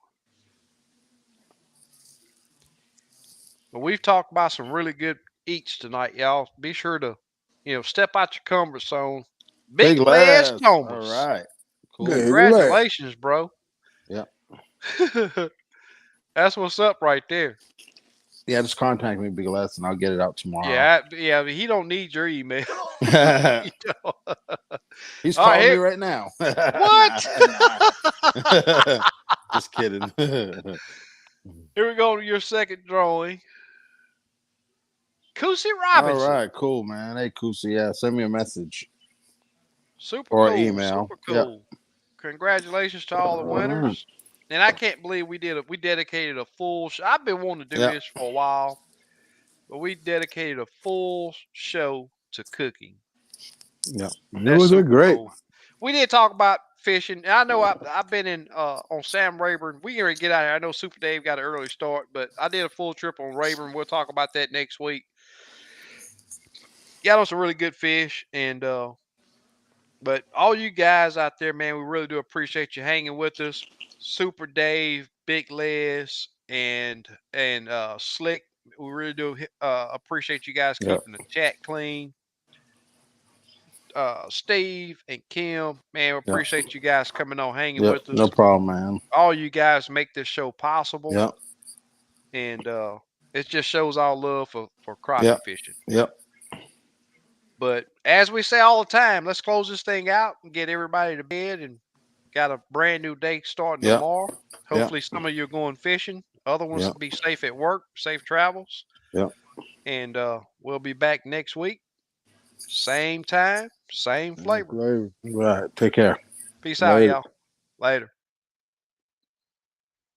But we've talked about some really good eats tonight, y'all. Be sure to, step out your comfort zone. Big Les Les. Thomas. All right. Cool. Big Les. Congratulations, bro. Yep. That's what's up right there. Yeah, just contact me, Big Les, and I'll get it out tomorrow. Yeah, but he don't need your email. He's All right, calling me right now. What? Just kidding. Here we go to your second drawing. Kusi Robinson. All right, cool, man. Hey, Kusi, yeah, send me a message. Super Or cool. email. Super cool. Yep. Congratulations to all the winners. And I can't believe we dedicated a full show. I've been wanting to do this for a while, but we dedicated a full show to cooking. Yeah, it was great. Cool. We did talk about fishing. And I know I've been in on Sam Rayburn. We can get out of here. I know Super Dave got an early start, but I did a full trip on Rayburn. We'll talk about that next week. Got on some really good fish, and but all you guys out there, man, we really do appreciate you hanging with us. Super Dave, Big Les, and Slick. We really do appreciate you guys keeping the chat clean. Steve and Kim, man, we appreciate you guys coming on, hanging with us. No problem, man. All you guys make this show possible. Yep. And it just shows our love for crappie fishing. Yep. But as we say all the time, let's close this thing out and get everybody to bed, and got a brand new day starting tomorrow. Hopefully some of you are going fishing. Other ones will be safe at work, safe travels. Yep. And we'll be back next week. Same time, same flavor. Right. Take care. Peace out, y'all. Later.